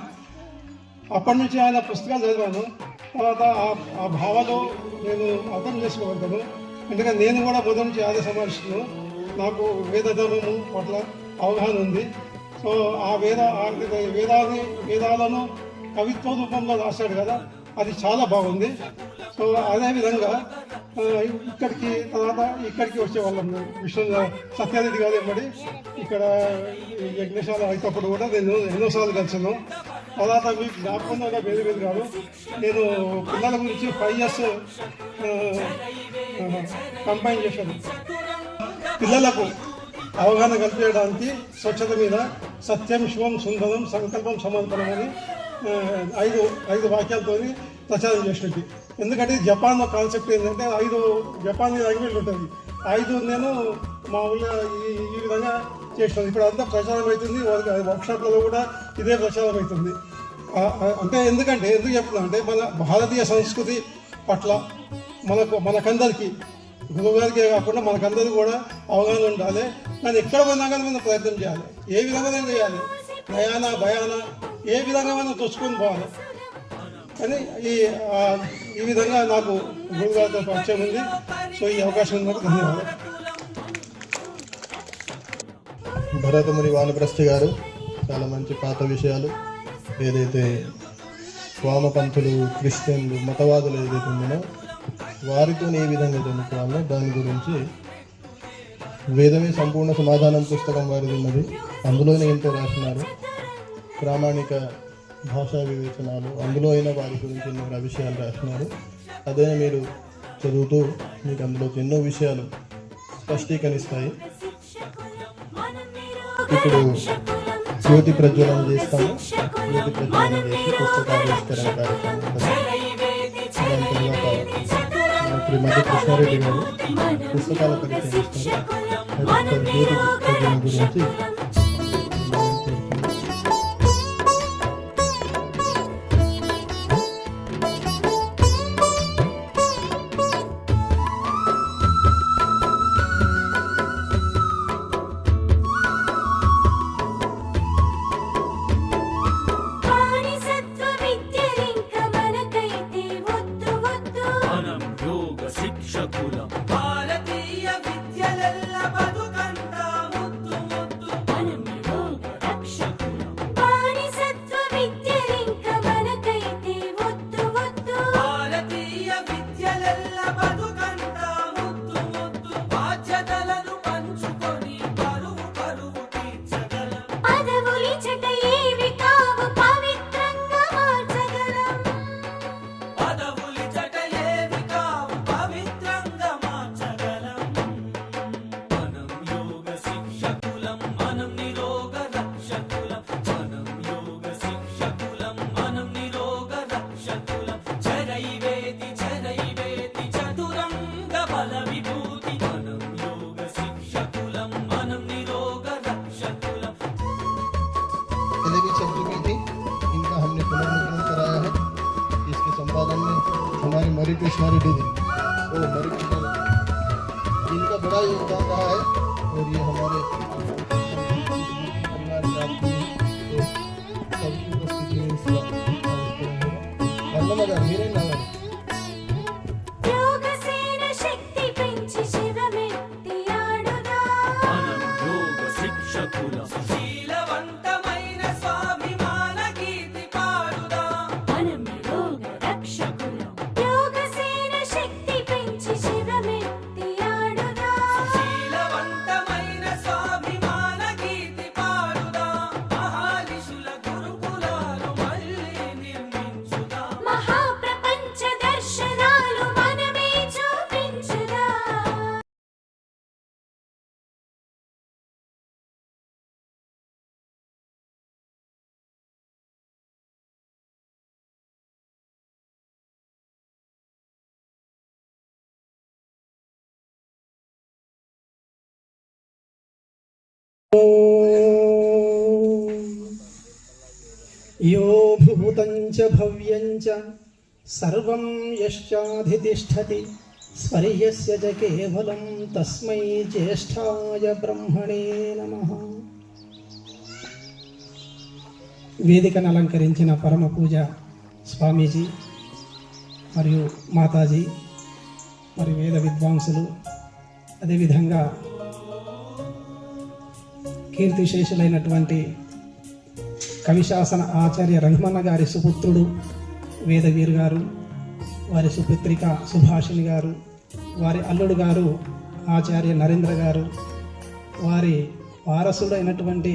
అప్పటి నుంచి ఆయన పుస్తకాలు చదివాను. తర్వాత ఆ భావాలు నేను అర్థం చేసుకోగలుగుతాను. ఎందుకంటే నేను కూడా మొదటి నుంచి ఆర్య సమాజంలో నాకు వేదధర్మము పట్ల అవగాహన ఉంది. సో ఆ వేదాలను కవిత్వ రూపంలో రాశాడు కదా, అది చాలా బాగుంది. సో అదేవిధంగా ఇక్కడికి వచ్చేవాళ్ళం. సత్యారెడ్డి గారు ఎమ్మడి ఇక్కడ యజ్ఞశాల అయినప్పుడు కూడా నేను ఎన్నోసార్లు కలిసాను. తర్వాత మీకు జ్ఞాపకంగా వేరు కాదు, నేను పిల్లల గురించి 5 years కంపైన్ చేశాను. పిల్లలకు అవగాహన కల్పించడానికి స్వచ్ఛత మీద సత్యం, శివం, సుందరం, సంకల్పం, సమర్పణం అని 5 వాక్యాలతో ప్రచారం చేసినట్టు. ఎందుకంటే జపాన్లో కాన్సెప్ట్ ఏంటంటే 5 జపానీ లాంగ్వేజ్ ఉంటుంది. 5 నేను మామూలుగా ఈ విధంగా చేసినాను. ఇప్పుడు అంతా ప్రచారం అవుతుంది, వర్క్షాప్లలో కూడా ఇదే ప్రచారం అవుతుంది. అంటే ఎందుకు చెప్తున్నా అంటే మన భారతీయ సంస్కృతి పట్ల మనకందరికీ, గురువుగారికే కాకుండా మనకందరికీ కూడా అవగాహన ఉండాలి. కానీ ఎక్కడ పోయినా కానీ మనం ప్రయత్నం చేయాలి, ఏ విధంగా చేయాలి, నయానా భయానా ఏ విధంగా మనం తోచుకొని పోవాలి. కానీ ఈ విధంగా నాకు గురువుగారితో పరిచయం ఉంది. సో ఈ అవకాశం ఉన్నందుకు ధన్యవాదాలు. భరతముని వానప్రస్థి గారు చాలా మంచి పాత విషయాలు, ఏదైతే వామపంథులు, క్రిస్టియన్లు, మతవాదులు ఏదైతే ఉన్నాయో వారితో ఏ విధంగా చదువుకోవాలో దాని గురించి వేదమే సంపూర్ణ సమాధానం పుస్తకం వారిది ఉన్నది. అందులోనే ఎంతో రాసినారు. ప్రామాణిక భాషా వివేచనాలు అందులో అయినా వారి గురించి ఎన్నో విషయాలు రాసినారు. అదే మీరు చదువుతూ మీకు అందులో ఎన్నో విషయాలు స్పష్టీకరిస్తాయి. ఇప్పుడు జ్యోతి ప్రజ్వలన చేస్తాము. జ్యోతి ప్రజ్వలన చేసి పుస్తకావిష్కరణ కార్యక్రమం ఉంటుంది. దాని తర్వాత శ్రీమతి కృష్ణారెడ్డి గారు పుస్తకాల పరిచయం ఇస్తారు. జ్యోతి ప్రజ్వలన గురించి భారతీయ విద్యలెల్ల బతుకంతా ముద్దు ముద్దు संपादन में हमारे मरी कृष्णा रेड्डी जी, वो मरी कृष्णा रेड्डी, इनका बड़ा योगदान रहा है। और ये हमारे परिवार के आदमी हैं, तो सबकी उपस्थिति में इसका धन्यवाद। मेरे नाम మనం యోగ శిక్షకుల శీలవంతమైన స్వాభిమాన గీతి పాడుదా శీలవంతమైన స్వాభిమాన గీతి పాడుదా మహాలిషుల గురుకులాలు మళ్ళీ నిర్మించుదా మహాప్రపంచ దర్శనాలు మనమే చూపించుదా. यो भूतं च भव्यं च सर्वं यश्चाधितिष्ठति स्वर्यस्य च केवलं तस्मै ज्येष्ठाय ब्रह्मणे नमः. వేదికను అలంకరించిన పరమ పూజ స్వామీజీ మరియు మాతాజీ మరియు వేద విద్వాంసులు, అదేవిధంగా కీర్తిశేషులైనటువంటి కవిశాసన ఆచార్య రఘుమన్న గారి సుపుత్రుడు వేదవీర్ గారు, వారి సుపుత్రిక సుభాషిణి గారు, వారి అల్లుడు గారు ఆచార్య నరేంద్ర గారు, వారి వారసుడైనటువంటి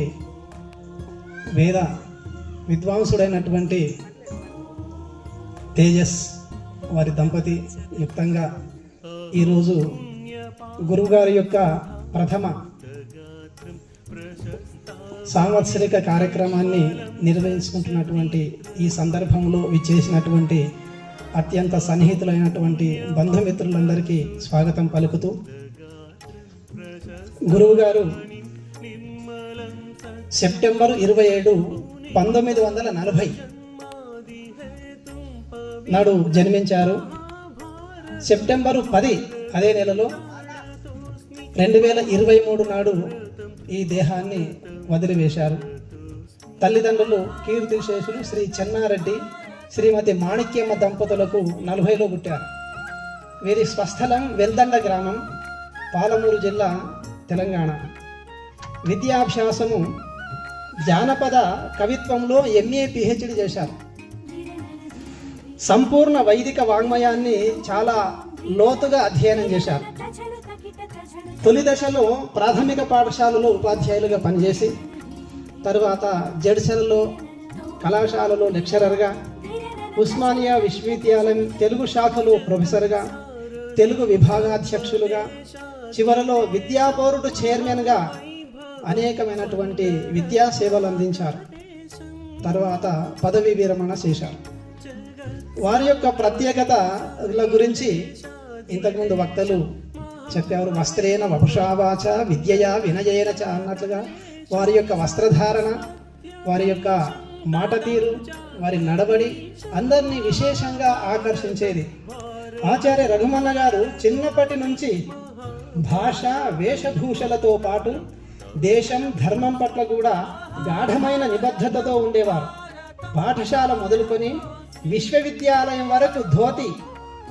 వేద విద్వాంసుడైనటువంటి తేజస్ వారి దంపతి యుక్తంగా ఈరోజు గురువుగారి యొక్క ప్రథమ సాంవత్సరిక కార్యక్రమాన్ని నిర్వహించుకుంటున్నటువంటి ఈ సందర్భంలో విచ్చేసినటువంటి అత్యంత సన్నిహితులైనటువంటి బంధుమిత్రులందరికీ స్వాగతం పలుకుతూ, గురువు గారు సెప్టెంబర్ 27, 1940 నాడు జన్మించారు. సెప్టెంబరు 10 అదే నెలలో 2023 నాడు ఈ దేహాన్ని వదిలివేశారు. తల్లిదండ్రులు కీర్తిశేషులు శ్రీ చెన్నారెడ్డి, శ్రీమతి మాణిక్యమ్మ దంపతులకు 40లో పుట్టారు. వీరి స్వస్థలం వెల్దండ గ్రామం, పాలమూరు జిల్లా, తెలంగాణ. విద్యాభ్యాసము జానపద కవిత్వంలో MA PhD చేశారు. సంపూర్ణ వైదిక వాంగ్మయాన్ని చాలా లోతుగా అధ్యయనం చేశారు. తొలి దశలో ప్రాథమిక పాఠశాలలో ఉపాధ్యాయులుగా పనిచేసి, తరువాత జడ్చర్లో కళాశాలలో లెక్చరర్గా, ఉస్మానియా విశ్వవిద్యాలయం తెలుగు శాఖలో ప్రొఫెసర్గా, తెలుగు విభాగాధ్యక్షులుగా, చివరలో విద్యాపౌరుడు చైర్మన్గా అనేకమైనటువంటి విద్యా సేవలు అందించారు. తర్వాత పదవీ విరమణ చేశారు. వారి యొక్క ప్రత్యేకతల గురించి ఇంతకుముందు వక్తలు చెప్పారు. వస్త్రేణ వపుషావాచ విద్యయా వినయేన చ అన్నట్లుగా వారి యొక్క వస్త్రధారణ, వారి యొక్క మాట తీరు, వారి నడవడి అందరినీ విశేషంగా ఆకర్షించేది. ఆచార్య రఘుమన్న గారు చిన్నప్పటి నుంచి భాష వేషభూషలతో పాటు దేశం ధర్మం పట్ల కూడా గాఢమైన నిబద్ధతతో ఉండేవారు. పాఠశాల మొదలుకొని విశ్వవిద్యాలయం వరకు ధోతి,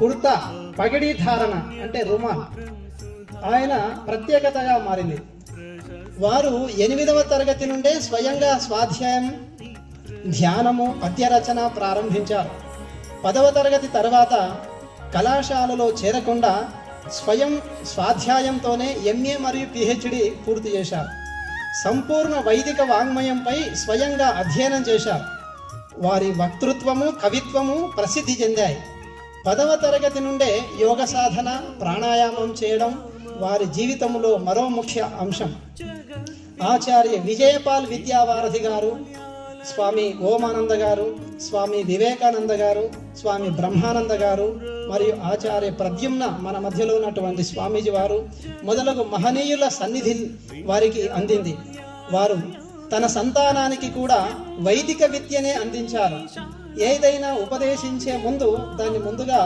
కుర్తా, పగిడీ ధారణ అంటే రుమాల్ ఆయన ప్రత్యేకతగా మారింది. వారు 8వ తరగతి నుండే స్వయంగా స్వాధ్యాయం, ధ్యానము, పద్యరచన ప్రారంభించారు. 10వ తరగతి తర్వాత కళాశాలలో చేరకుండా స్వయం స్వాధ్యాయంతోనే MA మరియు PhD పూర్తి చేశారు. సంపూర్ణ వైదిక వాంగ్మయంపై స్వయంగా అధ్యయనం చేశారు. వారి వక్తృత్వము, కవిత్వము ప్రసిద్ధి చెందాయి. 10వ తరగతి నుండే యోగ సాధన, ప్రాణాయామం చేయడం వారి జీవితంలో మరో ముఖ్య అంశం. ఆచార్య విజయపాల్ విద్యావారధి గారు, స్వామి ఓమానంద గారు, స్వామి వివేకానంద గారు, స్వామి బ్రహ్మానంద గారు మరియు ఆచార్య ప్రద్యుమ్న మన మధ్యలో ఉన్నటువంటి స్వామీజీ వారు మొదలగు మహనీయుల సన్నిధి వారికి అందింది. వారు తన సంతానానికి కూడా వైదిక విద్యనే అందించారు. ఏదైనా ఉపదేశించే ముందు దాన్ని ముందుగా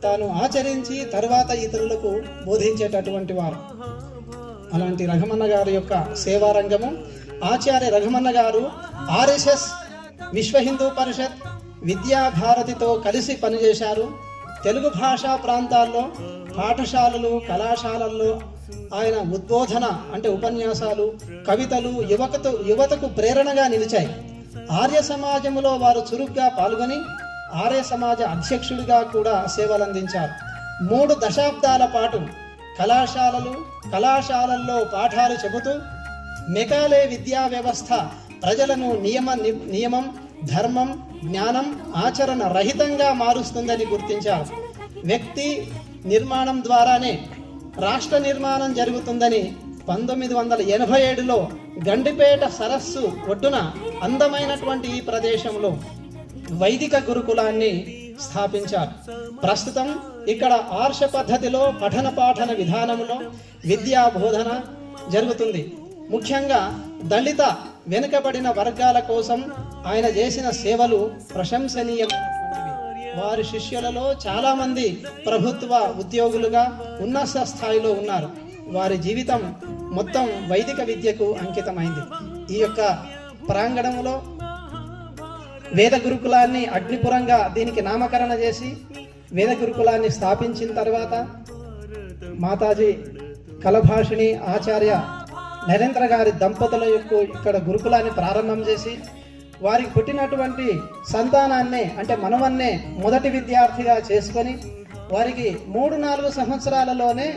తాను ఆచరించి తరువాత ఇతరులకు బోధించేటటువంటి వారు. అలాంటి రఘమన్న గారి యొక్క సేవారంగము, ఆచార్య రఘమన్న గారు ఆర్ఎస్ఎస్, విశ్వ హిందూ పరిషత్, విద్యాభారతితో కలిసి పనిచేశారు. తెలుగు భాషా ప్రాంతాల్లో పాఠశాలలు, కళాశాలల్లో ఆయన ఉద్బోధన అంటే ఉపన్యాసాలు, కవితలు యువతకు ప్రేరణగా నిలిచాయి. ఆర్య సమాజంలో వారు చురుగ్గా పాల్గొని ఆర్య సమాజ అధ్యక్షుడిగా కూడా సేవలందించారు. 3 దశాబ్దాల పాటు కళాశాలల్లో పాఠాలు చెబుతూ మెకాలే విద్యా వ్యవస్థ ప్రజలను నియమం, ధర్మం, జ్ఞానం, ఆచరణ రహితంగా మారుస్తుందని గుర్తించారు. వ్యక్తి నిర్మాణం ద్వారానే రాష్ట్ర నిర్మాణం జరుగుతుందని 1987లో గండిపేట సరస్సు ఒడ్డున అందమైనటువంటి ఈ ప్రదేశంలో వైదిక గురుకులాన్ని స్థాపించారు. ప్రస్తుతం ఇక్కడ ఆర్ష పద్ధతిలో పఠన పాఠన విధానంలో విద్యా బోధన జరుగుతుంది. ముఖ్యంగా దళిత వెనుకబడిన వర్గాల కోసం ఆయన చేసిన సేవలు ప్రశంసనీయమైనటువంటివి. వారి శిష్యులలో చాలామంది ప్రభుత్వ ఉద్యోగులుగా ఉన్నత స్థాయిలో ఉన్నారు. వారి జీవితం మొత్తం వైదిక విద్యకు అంకితమైంది. ఈ యొక్క ప్రాంగణంలో వేద గురుకులాన్ని అగ్నిపురంగా దీనికి నామకరణ చేసి వేద గురుకులాన్ని స్థాపించిన తర్వాత మాతాజీ కలభాషిణి ఆచార్య నరేంద్ర గారి దంపతుల యొక్క ఇక్కడ గురుకులాన్ని ప్రారంభం చేసి వారికి పుట్టినటువంటి సంతానాన్నే అంటే మనవన్నే మొదటి విద్యార్థిగా చేసుకొని వారికి 3-4 సంవత్సరాలలోనే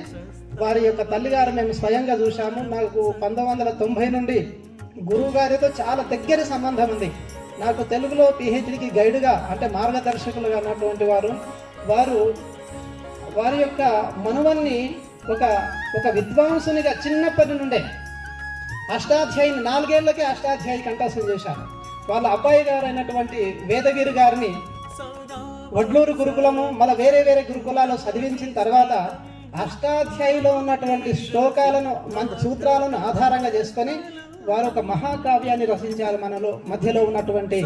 వారి యొక్క తల్లిగారు మేము స్వయంగా చూశాము. నాకు 1990 నుండి గురువు గారితో చాలా దగ్గర సంబంధం ఉంది. నాకు తెలుగులో పిహెచ్డికి గైడ్గా అంటే మార్గదర్శకులుగా ఉన్నటువంటి వారి యొక్క మనవన్ని ఒక విద్వాంసునిగా చిన్నప్పటి నుండే అష్టాధ్యాయిని 4 ఏళ్లకే అష్టాధ్యాయి కంఠస్థం చేశారు. వాళ్ళ అబ్బాయి గారు అయినటువంటి వేదగిరి గారిని వడ్లూరు గురుకులము మళ్ళీ వేరే గురుకులాల్లో చదివించిన తర్వాత అష్టాధ్యాయిలో ఉన్నటువంటి శ్లోకాలను సూత్రాలను ఆధారంగా చేసుకొని వారు ఒక మహాకావ్యాన్ని రచించారు. మధ్యలో ఉన్నటువంటి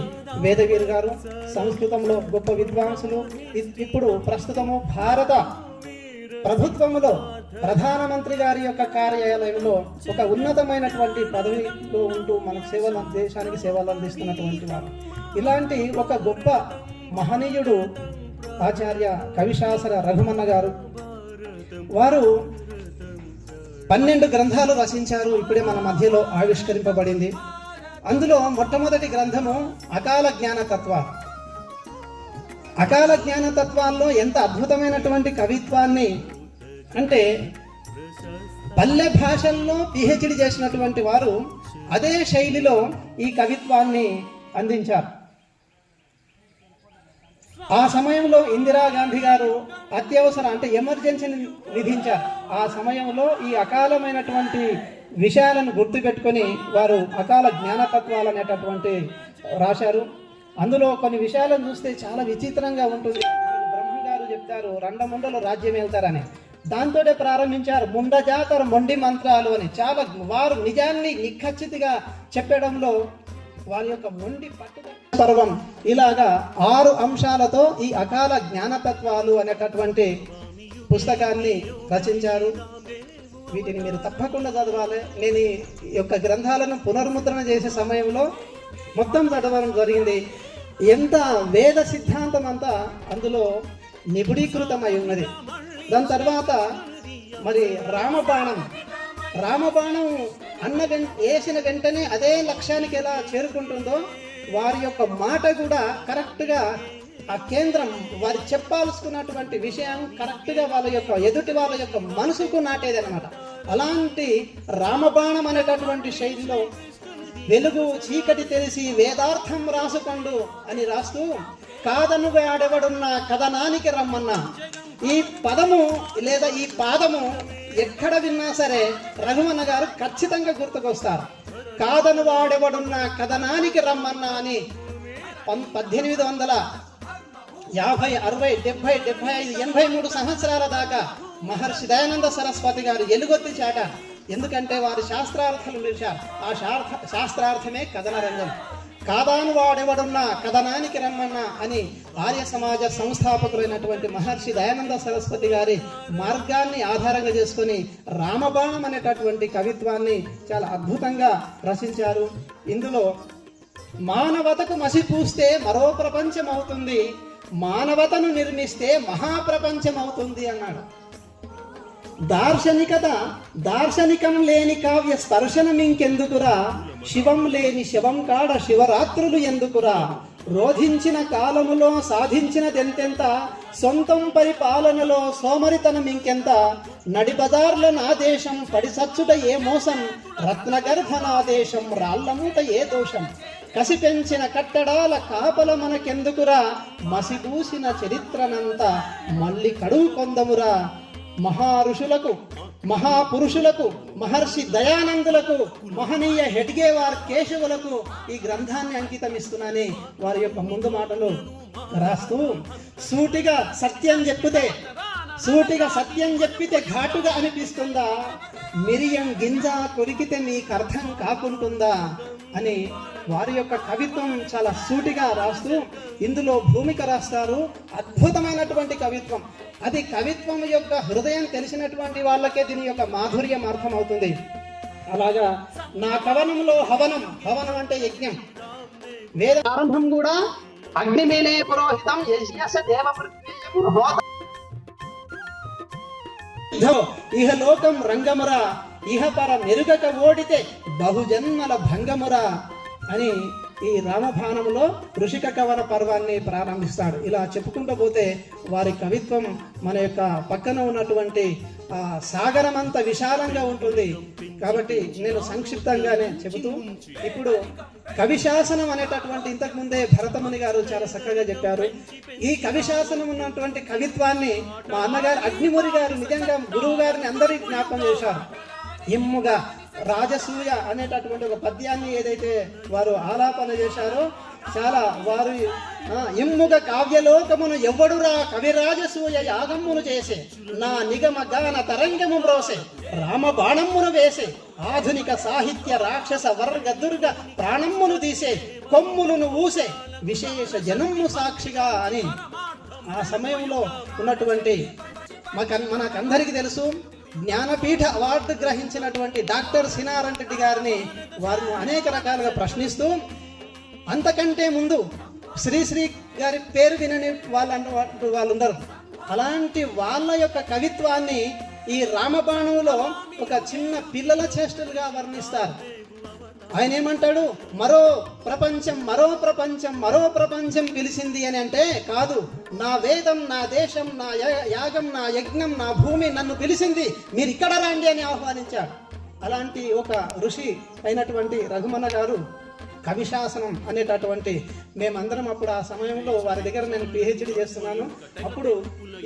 వేదగిరి గారు సంస్కృతంలో గొప్ప విద్వాంసులు. ఇప్పుడు ప్రస్తుతము భారత ప్రభుత్వములో ప్రధానమంత్రి గారి యొక్క కార్యాలయంలో ఒక ఉన్నతమైనటువంటి పదవిలో ఉంటూ మనకు దేశానికి సేవలు అందిస్తున్నటువంటి వారు. ఇలాంటి ఒక గొప్ప మహనీయుడు ఆచార్య కవిశాస్త్ర రఘుమన్న గారు. వారు 12 గ్రంథాలు రచించారు. ఇప్పుడే మన మధ్యలో ఆవిష్కరింపబడింది. అందులో మొట్టమొదటి గ్రంథము అకాల జ్ఞానతత్వ. అకాల జ్ఞానతత్వాల్లో ఎంత అద్భుతమైనటువంటి కవిత్వాన్ని అంటే పల్లె భాషల్లో పిహెచ్డి చేసినటువంటి వారు అదే శైలిలో ఈ కవిత్వాన్ని అందించారు. ఆ సమయంలో ఇందిరాగాంధీ గారు అత్యవసర అంటే ఎమర్జెన్సీని విధించారు. ఆ సమయంలో ఈ అకాలమైనటువంటి విషయాలను గుర్తుపెట్టుకొని వారు అకాల జ్ఞానతత్వాలు అనేటటువంటి రాశారు. అందులో కొన్ని విషయాలను చూస్తే చాలా విచిత్రంగా ఉంటుంది. బ్రహ్మ గారు చెప్తారు 2 ముండలు రాజ్యం వెళ్తారని. దాంతోనే ప్రారంభించారు ముండ జాతర మొండి మంత్రాలు అని. చాలా వారు నిజాన్ని నిఖచ్చితిగా చెప్పడంలో వారి యొక్క మొండి పట్టుదల పర్వం ఇలాగా 6 అంశాలతో ఈ అకాల జ్ఞానతత్వాలు అనేటటువంటి పుస్తకాన్ని రచించారు. వీటిని మీరు తప్పకుండా చదవాలి. నేను ఈ యొక్క గ్రంథాలను పునర్ముద్రణ చేసే సమయంలో మొత్తం చదవడం జరిగింది. ఎంత వేద సిద్ధాంతం అంతా అందులో నిపుణీకృతమై ఉన్నది. దాని తర్వాత మరి రామబాణం వేసిన వెంటనే అదే లక్ష్యానికి ఎలా చేరుకుంటుందో వారి యొక్క మాట కూడా కరెక్ట్గా ఆ కేంద్రం వారు చెప్పాల్సుకున్నటువంటి విషయం కరెక్ట్గా ఎదుటి వాళ్ళ యొక్క మనసుకు నాటేదన్నమాట. అలాంటి రామబాణం అనేటటువంటి శైలిలో వెలుగు చీకటి తెలిసి వేదార్థం రాసుకొండు అని రాస్తూ కాదను వాడెవడున్న కథనానికి రమ్మన్నా ఈ పదము లేదా ఈ పాదము ఎక్కడ విన్నా సరే రఘుమన్న గారు ఖచ్చితంగా గుర్తుకొస్తారు. కాదను వాడెవడున్న కథనానికి రమ్మన్నా అని 1850, 60, 70, 75, 83 సంవత్సరాల దాకా మహర్షి దయానంద సరస్వతి గారు ఎలుగొత్తి చాటారు. ఎందుకంటే వారు శాస్త్రార్థాలు నిలిచారు. ఆ శాస్త్రార్థమే కథన రంగం. కాదాను వాడెవడున్నా కథనానికి రమ్మన్నా అని ఆర్య సమాజ సంస్థాపకులైనటువంటి మహర్షి దయానంద సరస్వతి గారి మార్గాన్ని ఆధారంగా చేసుకొని రామబాణం అనేటటువంటి కవిత్వాన్ని చాలా అద్భుతంగా రచించారు. ఇందులో మానవతకు మసి పూస్తే మరో ప్రపంచం అవుతుంది, మానవతను నిర్మిస్తే మహాప్రపంచం అవుతుంది అన్నాడు. దార్శనికం లేని కావ్య స్పర్శనం ఇంకెందుకురా, శివం లేని శవం కాడ శివరాత్రులు ఎందుకురా, రోధించిన కాలములో సాధించినదెంతెంత, సొంతం పరిపాలనలో సోమరితనం ఇంకెంత, నడిబజార్ల నా దేశం పడిసచ్చుట ఏ మోసం, రత్నగర్భ నా దేశం రాళ్లమూట ఏ దోషం, కసి పెంచిన కట్టడాల కాపల మనకెందుకురా, మసిపూసిన చరిత్రనంతా మళ్ళీ కడుగు కొందమురా, మహారుషులకు మహాపురుషులకు మహర్షి దయానందులకు మహనీయ హెడ్గేవార్ కేశవులకు ఈ గ్రంథాన్ని అంకితం ఇస్తున్నానని వారి యొక్క ముందు మాటలు రాస్తూ, సూటిగా సత్యం చెప్పితే ఘాటుగా అనిపిస్తుందా, మిరియం గింజ కొరికితే మీకు అర్థం కాకుంటుందా అని వారి యొక్క కవిత్వం చాలా సూటిగా రాస్తూ ఇందులో భూమిక రాస్తారు. అద్భుతమైనటువంటి కవిత్వం. అది కవిత్వం యొక్క హృదయం తెలిసినటువంటి వాళ్ళకే దీని యొక్క మాధుర్యం అర్థమవుతుంది. అలాగా నా కవనంలో హవనం అంటే యజ్ఞం, వేద ఆరంభం కూడా అగ్నిమేనే పురోహితం యజ్ఞస దేవ ఇహలోకం రంగమురా, ఇహపర మెరుగక ఓడితే బహుజన్మల భంగమురా అని ఈ రామబాణంలో ఋషిక కవన పర్వాన్ని ప్రారంభిస్తాడు. ఇలా చెప్పుకుంటూ పోతే వారి కవిత్వం మన యొక్క పక్కన ఉన్నటువంటి సాగరం అంత విశాలంగా ఉంటుంది. కాబట్టి నేను సంక్షిప్తంగానే చెబుతూ ఇప్పుడు కవిశాసనం అనేటటువంటి ఇంతకు ముందే భరతముని గారు చాలా చక్కగా చెప్పారు. ఈ కవిశాసనం ఉన్నటువంటి కవిత్వాన్ని మా అన్నగారు అగ్నిమురి గారు నిజంగా గురువు గారిని అందరి జ్ఞాపకం చేశారు. ఇమ్ముగా రాజసూయ అనేటటువంటి ఒక పద్యాన్ని ఏదైతే వారు ఆలాపన చేశారో చాలా వారు ఇమ్ముగ కావ్యలోకమును ఎవ్వడురా కవిరాజసూయ యాగమ్మును చేసే, నా నిగమ గాన తరంగము మ్రోసే, రామబాణమ్మును వేసే, ఆధునిక సాహిత్య రాక్షస వర్గ దుర్గ ప్రాణమ్మును తీసే, కొమ్ములను ఊసే విశేష జనమ్ము సాక్షిగా అని ఆ సమయంలో ఉన్నటువంటి మనకందరికీ తెలుసు జ్ఞానపీఠ అవార్డు గ్రహించినటువంటి డాక్టర్ సినారాయణ రెడ్డి గారిని వారిని అనేక రకాలుగా ప్రశ్నిస్తూ, అంతకంటే ముందు శ్రీశ్రీ గారి పేరు వినని వాళ్ళు ఉండరు. అలాంటి వాళ్ళ యొక్క కవిత్వాన్ని ఈ రామబాణంలో ఒక చిన్న పిల్లల చేష్టలుగా వర్ణిస్తారు. ఆయన ఏమంటాడు, మరో ప్రపంచం పిలిచింది అని అంటే కాదు, నా వేదం, నా దేశం, నా యాగం, నా యజ్ఞం, నా భూమి నన్ను పిలిచింది, మీరు ఇక్కడ రండి అని ఆహ్వానించాడు. అలాంటి ఒక ఋషి అయినటువంటి రఘుమన్న గారు కవిశాసనం అనేటటువంటి మేమందరం అప్పుడు ఆ సమయంలో వారి దగ్గర నేను పిహెచ్డి చేస్తున్నాను. అప్పుడు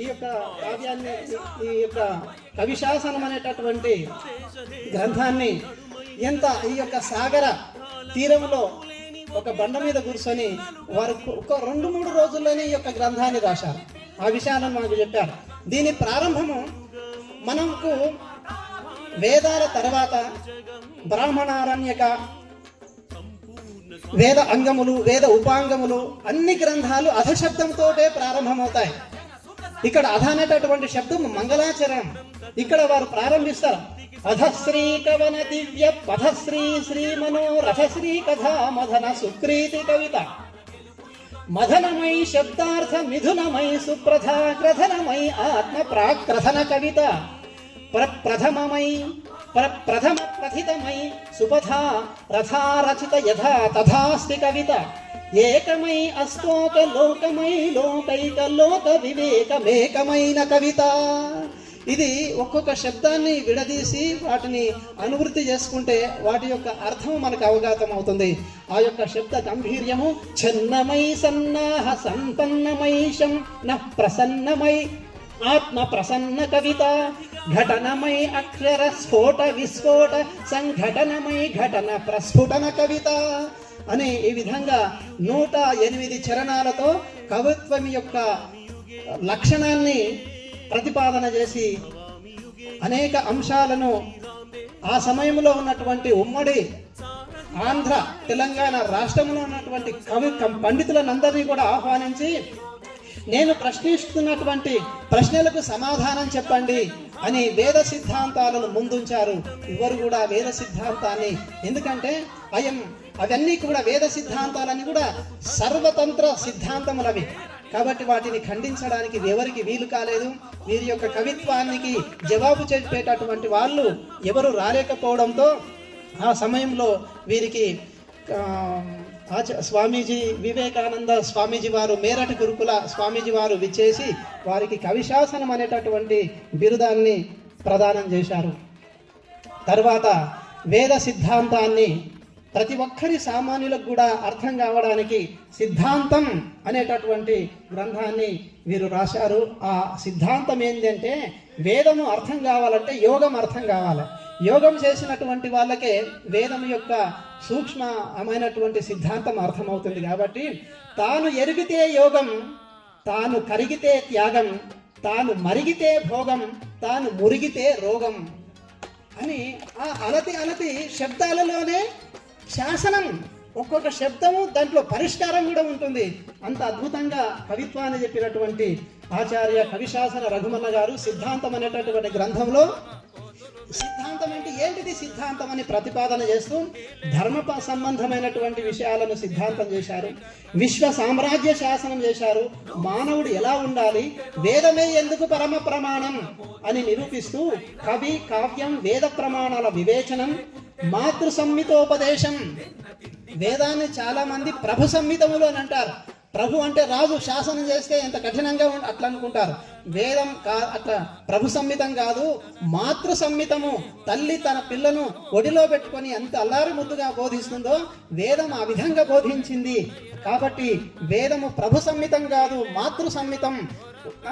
ఈ యొక్క కావ్యాన్ని ఈ యొక్క కవిశాసనం అనేటటువంటి గ్రంథాన్ని ఎంత ఈ యొక్క సాగర తీరంలో ఒక బండ మీద కూర్చొని వారు ఒక 2-3 రోజుల్లోనే ఈ యొక్క గ్రంథాన్ని రాశారు. ఆ విషయాలను మనకు చెప్పారు. దీని ప్రారంభము మనకు వేదాల తర్వాత బ్రాహ్మణారణ్యక, వేద అంగములు, వేద ఉపాంగములు అన్ని గ్రంథాలు అధశబ్దంతోటే ప్రారంభమవుతాయి. ఇక్కడ అధ అనేటటువంటి శబ్దం మంగళాచరణం. ఇక్కడ వారు ప్రారంభిస్తారు, అధశ్రీ కవన దివ్య పథశ్రీ శ్రీమనో రథశ్రీ కథా మధన సుక్రీతి కవిత, మధనమై శబ్దార్థ మిథునమై సుప్రథ క్రథనమై ఆత్మ ప్రాక్రథన కవిత, ప్రథమ ప్రథితమై సుపథా రథారచిత యథా తథాస్తి కవిత, ఏకమై అస్తోక లోకమై లోకైక లోక వివేకమేకమైన కవిత. ఇది ఒక్కొక్క శబ్దాన్ని విడదీసి వాటిని అనువృత్తి చేసుకుంటే వాటి యొక్క అర్థం మనకు అవగాతం అవుతుంది. ఆ యొక్క శబ్ద గంభీర్యము ఛన్నమై సన్నాహ సంపన్నమైషం నః ప్రసన్నమై ఆత్మ ప్రసన్న కవిత, ఘటనమై అక్షర స్ఫోట విస్ఫోట సంఘటనమై ఘటన ప్రస్ఫుటన కవిత అని ఈ విధంగా 108 చరణాలతో కవిత్వం యొక్క లక్షణాన్ని ప్రతిపాదన చేసి అనేక అంశాలను ఆ సమయంలో ఉన్నటువంటి ఉమ్మడి ఆంధ్ర తెలంగాణ రాష్ట్రంలో ఉన్నటువంటి పండితులందరినీ కూడా ఆహ్వానించి నేను ప్రశ్నిస్తున్నటువంటి ప్రశ్నలకు సమాధానం చెప్పండి అని వేద సిద్ధాంతాలను ముందుంచారు. ఎవరు కూడా వేద సిద్ధాంతాన్ని, ఎందుకంటే అవన్నీ కూడా వేద సిద్ధాంతాలన్నీ కూడా సర్వతంత్ర సిద్ధాంతములవి కాబట్టి వాటిని ఖండించడానికి ఎవరికి వీలు కాలేదు. వీరి యొక్క కవిత్వానికి జవాబు చెప్పేటటువంటి వాళ్ళు ఎవరు రాలేకపోవడంతో ఆ సమయంలో వీరికి స్వామీజీ వివేకానంద స్వామీజీ వారు, మేరటి గురుకుల స్వామీజీ వారు విచ్చేసి వారికి కవిశాసనం అనేటటువంటి బిరుదాన్ని ప్రదానం చేశారు. తర్వాత వేద సిద్ధాంతాన్ని ప్రతి ఒక్కరి సామాన్యులకు కూడా అర్థం కావడానికి సిద్ధాంతం అనేటటువంటి గ్రంథాన్ని వీరు రాశారు. ఆ సిద్ధాంతం ఏంటంటే వేదము అర్థం కావాలంటే యోగం అర్థం కావాలి. యోగం చేసినటువంటి వాళ్ళకే వేదం యొక్క సూక్ష్మమైనటువంటి సిద్ధాంతం అర్థమవుతుంది. కాబట్టి తాను ఎరిగితే యోగం, తాను కరిగితే త్యాగం, తాను మరిగితే భోగం, తాను మురిగితే రోగం అని ఆ అనతి శబ్దాలలోనే శాసనం, ఒక్కొక్క శబ్దము దాంట్లో పరిష్కారం కూడా ఉంటుంది. అంత అద్భుతంగా కవిత్వాన్ని చెప్పినటువంటి ఆచార్య కవిశాసన రఘుమన్న గారు సిద్ధాంతం అనేటటువంటి గ్రంథంలో సిద్ధాంతం అంటే ఏంటిది సిద్ధాంతం అని ప్రతిపాదన చేస్తూ ధర్మ సంబంధమైనటువంటి విషయాలను సిద్ధాంతం చేశారు. విశ్వ సామ్రాజ్య శాసనం చేశారు. మానవుడు ఎలా ఉండాలి, వేదమే ఎందుకు పరమ ప్రమాణం అని నిరూపిస్తూ కవి కావ్యం వేద ప్రమాణాల వివేచనం, మాతృ సంహితోపదేశం. వేదాన్ని చాలా మంది ప్రభు సంహితములు అని అంటారు. ప్రభు అంటే రాజు శాసనం చేస్తే ఎంత కఠినంగా అట్లా అనుకుంటారు. వేదం అట్లా ప్రభు సంహితం కాదు, మాతృ సంహితము. తల్లి తన పిల్లను ఒడిలో పెట్టుకొని ఎంత అల్లారి ముద్దుగా బోధిస్తుందో వేదం ఆ విధంగా బోధించింది. కాబట్టి వేదము ప్రభు సంహితం కాదు, మాతృ సంహితం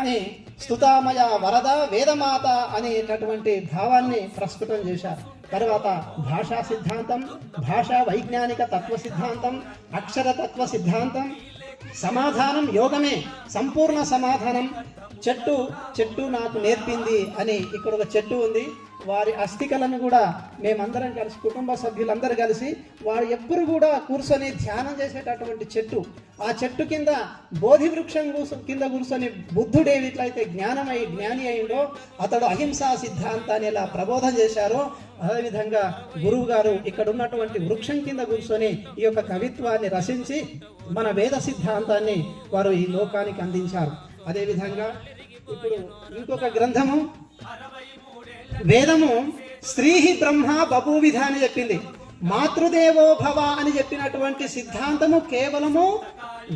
అని స్తుతామయ వరద వేదమాత అనేటటువంటి భావాన్ని ప్రస్ఫుటం చేశారు. తర్వాత భాషా సిద్ధాంతం, భాషా వైజ్ఞానిక తత్వ సిద్ధాంతం, అక్షర తత్వ సిద్ధాంతం, సమాధానం యోగమే, సంపూర్ణ సమాధానం. చెట్టు నాకు నేర్పింది అని ఇక్కడ ఒక చెట్టు ఉంది. వారి అస్థికలను కూడా మేమందరం కలిసి, కుటుంబ సభ్యులందరూ కలిసి, వారు ఎప్పుడు కూడా కూర్చొని ధ్యానం చేసేటటువంటి చెట్టు. ఆ చెట్టు కింద బోధి వృక్షం కింద కూర్చొని బుద్ధుడు ఎట్లయితే జ్ఞాని అయిందో అతడు అహింసా సిద్ధాంతాన్ని ఎలా ప్రబోధం చేశారో అదేవిధంగా గురువు గారు ఇక్కడ ఉన్నటువంటి వృక్షం కింద కూర్చొని ఈ యొక్క కవిత్వాన్ని రచించి మన వేద సిద్ధాంతాన్ని వారు ఈ లోకానికి అందించారు. అదేవిధంగా ఇప్పుడు ఇంకొక గ్రంథము, వేదము స్త్రీహి బ్రహ్మ బభూవిధ అని చెప్పింది. మాతృదేవో భవ అని చెప్పినటువంటి సిద్ధాంతము కేవలము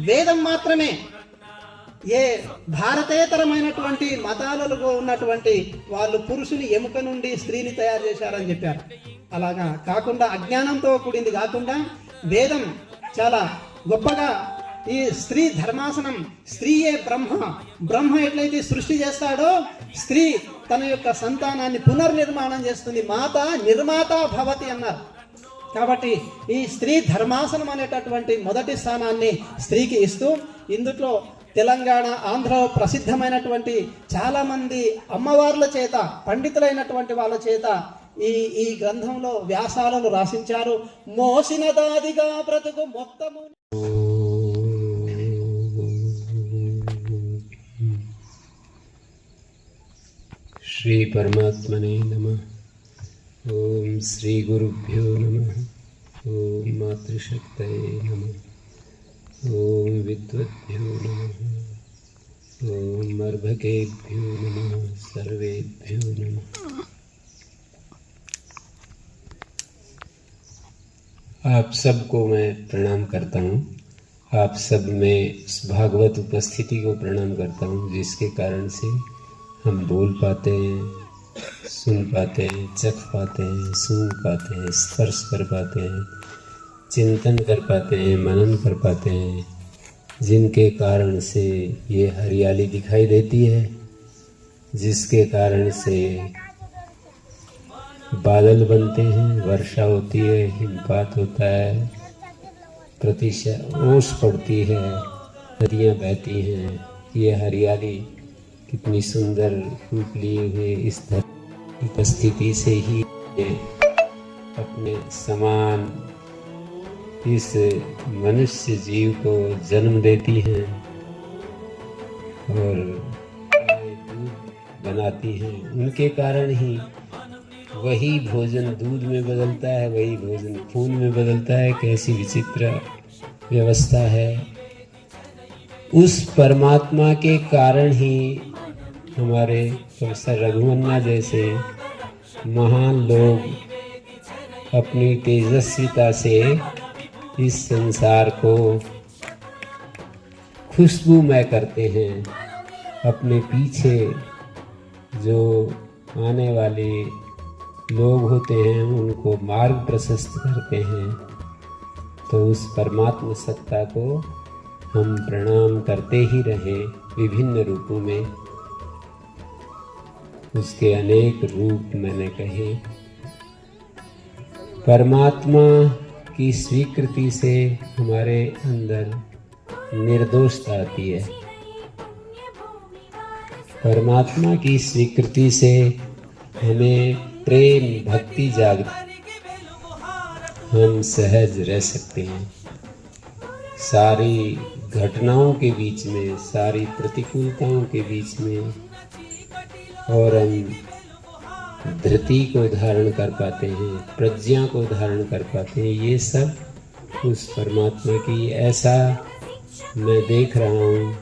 వేదం మాత్రమే. ఏ భారతేతరమైనటువంటి మతాలలో ఉన్నటువంటి వాళ్ళు పురుషుని ఎముక నుండి స్త్రీని తయారు చేశారని చెప్పారు. అలాగా కాకుండా అజ్ఞానంతో కూడింది కాకుండా వేదం చాలా గొప్పగా ఈ స్త్రీ ధర్మాసనం, స్త్రీయే బ్రహ్మ ఎట్లయితే సృష్టి చేస్తాడో స్త్రీ తన యొక్క సంతానాన్ని పునర్నిర్మాణం చేస్తుంది. మాత నిర్మాత భవతి అన్నారు. కాబట్టి ఈ స్త్రీ ధర్మాసనం అనేటటువంటి మొదటి స్థానాన్ని స్త్రీకి ఇస్తూ ఇందులో తెలంగాణ ఆంధ్ర ప్రసిద్ధమైనటువంటి చాలా మంది అమ్మవార్ల చేత, పండితులైనటువంటి వాళ్ళ చేత ఈ గ్రంథంలో వ్యాసాలను రాసించారు. మోసిన దాదిగా బ్రతుకు మొత్తము. श्री परमात्मने नमः। ओम श्री गुरुभ्यो नमः। ओम मातृशक्तये नमः। ओम विद्वद्भ्यो नमः। ओम अर्भकेभ्यो नमः। सर्वेभ्यो नमः। आप सबको मैं प्रणाम करता हूँ। आप सब में भागवत उपस्थिति को प्रणाम करता हूँ, जिसके कारण से हम बोल पाते हैं, सुन पाते हैं, चख पाते हैं, सूंघ पाते हैं, स्पर्श कर पाते हैं, चिंतन कर पाते हैं, मनन कर पाते हैं, जिनके कारण से ये हरियाली दिखाई देती है, जिसके कारण से बादल बनते हैं, वर्षा होती है, हिमपात होता है, ओस पड़ती है, नदियाँ बहती हैं। ये हरियाली कितनी सुंदर रूप लिए हुए इस उपस्थिति से ही अपने समान इस मनुष्य जीव को जन्म देती हैं और दूध बनाती हैं, उनके कारण ही वही भोजन दूध में बदलता है, वही भोजन खून में बदलता है। कैसी विचित्र व्यवस्था है। उस परमात्मा के कारण ही हमारे प्रोफेसर रघुवन्ना जैसे महान लोग अपनी तेजस्विता से इस संसार को खुशबूमय करते हैं। अपने पीछे जो आने वाले लोग होते हैं उनको मार्ग प्रशस्त करते हैं। तो उस परमात्मा सत्ता को हम प्रणाम करते ही रहें विभिन्न रूपों में। उसके अनेक रूप मैंने कहे। परमात्मा की स्वीकृति से हमारे अंदर निर्दोषता आती है। परमात्मा की स्वीकृति से हमें प्रेम भक्ति जागती, हम सहज रह सकते हैं। सारी घटनाओं के बीच में, सारी प्रतिकूलताओं के बीच में, और हम धृति को धारण कर पाते हैं, प्रज्ञा को धारण कर पाते हैं। ये सब उस परमात्मा की, ऐसा मैं देख रहा हूँ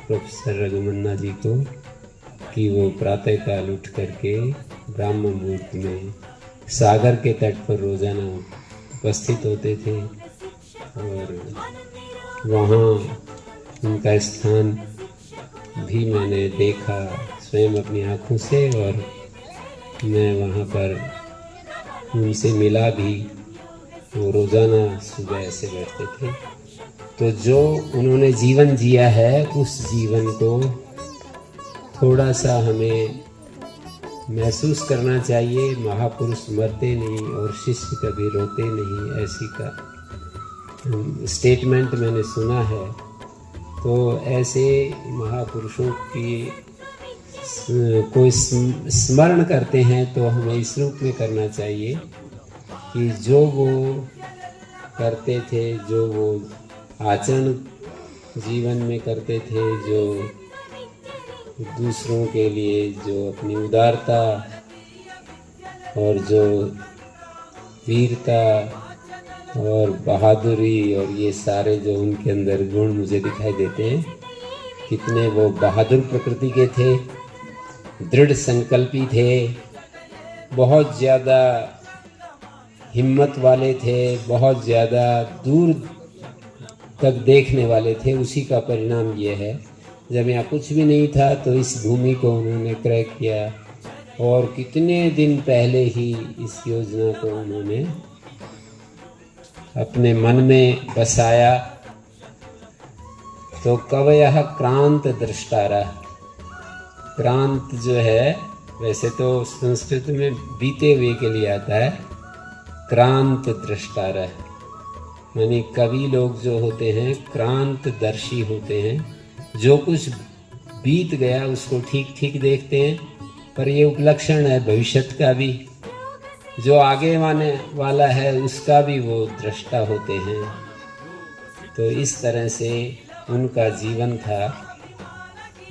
प्रोफेसर रघुवन्ना जी को कि वो प्रातःकाल उठ करके ब्राह्म मुहूर्त में सागर के तट पर रोजाना उपस्थित होते थे और वहाँ उनका स्थान भी मैंने देखा स्वयं अपनी आँखों से, और मैं वहाँ पर उनसे मिला भी। वो रोज़ाना सुबह ऐसे बैठते थे। तो जो उन्होंने जीवन जिया है उस जीवन को थोड़ा सा हमें महसूस करना चाहिए। महापुरुष मरते नहीं और शिष्य कभी रोते नहीं, ऐसी का स्टेटमेंट मैंने सुना है। तो ऐसे महापुरुषों की कोई स्मरण करते हैं तो हमें इस रूप में करना चाहिए कि जो वो करते थे, जो वो आचरण जीवन में करते थे, जो दूसरों के लिए जो अपनी उदारता और जो वीरता और बहादुरी और ये सारे जो उनके अंदर गुण मुझे दिखाई देते हैं, कितने वो बहादुर प्रकृति के थे, दृढ़ संकल्पी थे, बहुत ज़्यादा हिम्मत वाले थे, बहुत ज़्यादा दूर तक देखने वाले थे। उसी का परिणाम ये है, जब यहाँ कुछ भी नहीं था तो इस भूमि को उन्होंने क्रय किया और कितने दिन पहले ही इस योजना को उन्होंने अपने मन में बसाया। तो कवयः क्रांत दृष्टारा, क्रांत जो है वैसे तो संस्कृत में बीते हुए के लिए आता है, क्रांत दृष्टारा यानी कवि लोग जो होते हैं क्रांतदर्शी होते हैं। जो कुछ बीत गया उसको ठीक ठीक देखते हैं, पर ये उपलक्षण है भविष्य का भी, जो आगे आने वाला है उसका भी वो दृष्टा होते हैं। तो इस तरह से उनका जीवन था,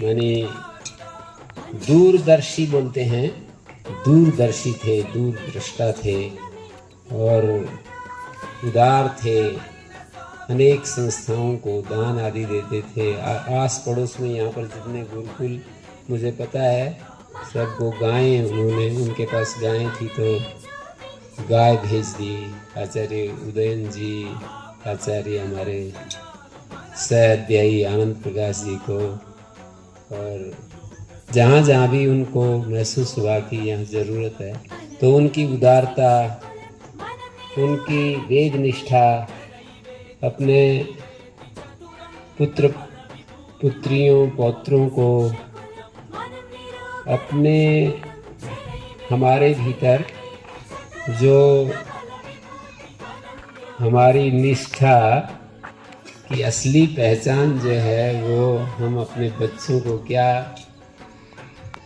यानी दूरदर्शी बोलते हैं, दूरदर्शी थे, दूरदृष्टा थे और उदार थे। अनेक संस्थाओं को दान आदि देते थे। आस पड़ोस में यहाँ पर जितने गुरुकुल मुझे पता है सबको गायें, उन्होंने उनके पास गायें थी तो गाय भेज दी। आचार्य उदयन जी, आचार्य हमारे सहअध्यायी आनंद प्रकाश जी को, और जहाँ जहाँ भी उनको महसूस हुआ कि यहाँ ज़रूरत है तो उनकी उदारता, उनकी वेद निष्ठा, अपने पुत्र पुत्रियों पौत्रों को अपने हमारे भीतर जो हमारी निष्ठा की असली पहचान जो है वो हम अपने बच्चों को क्या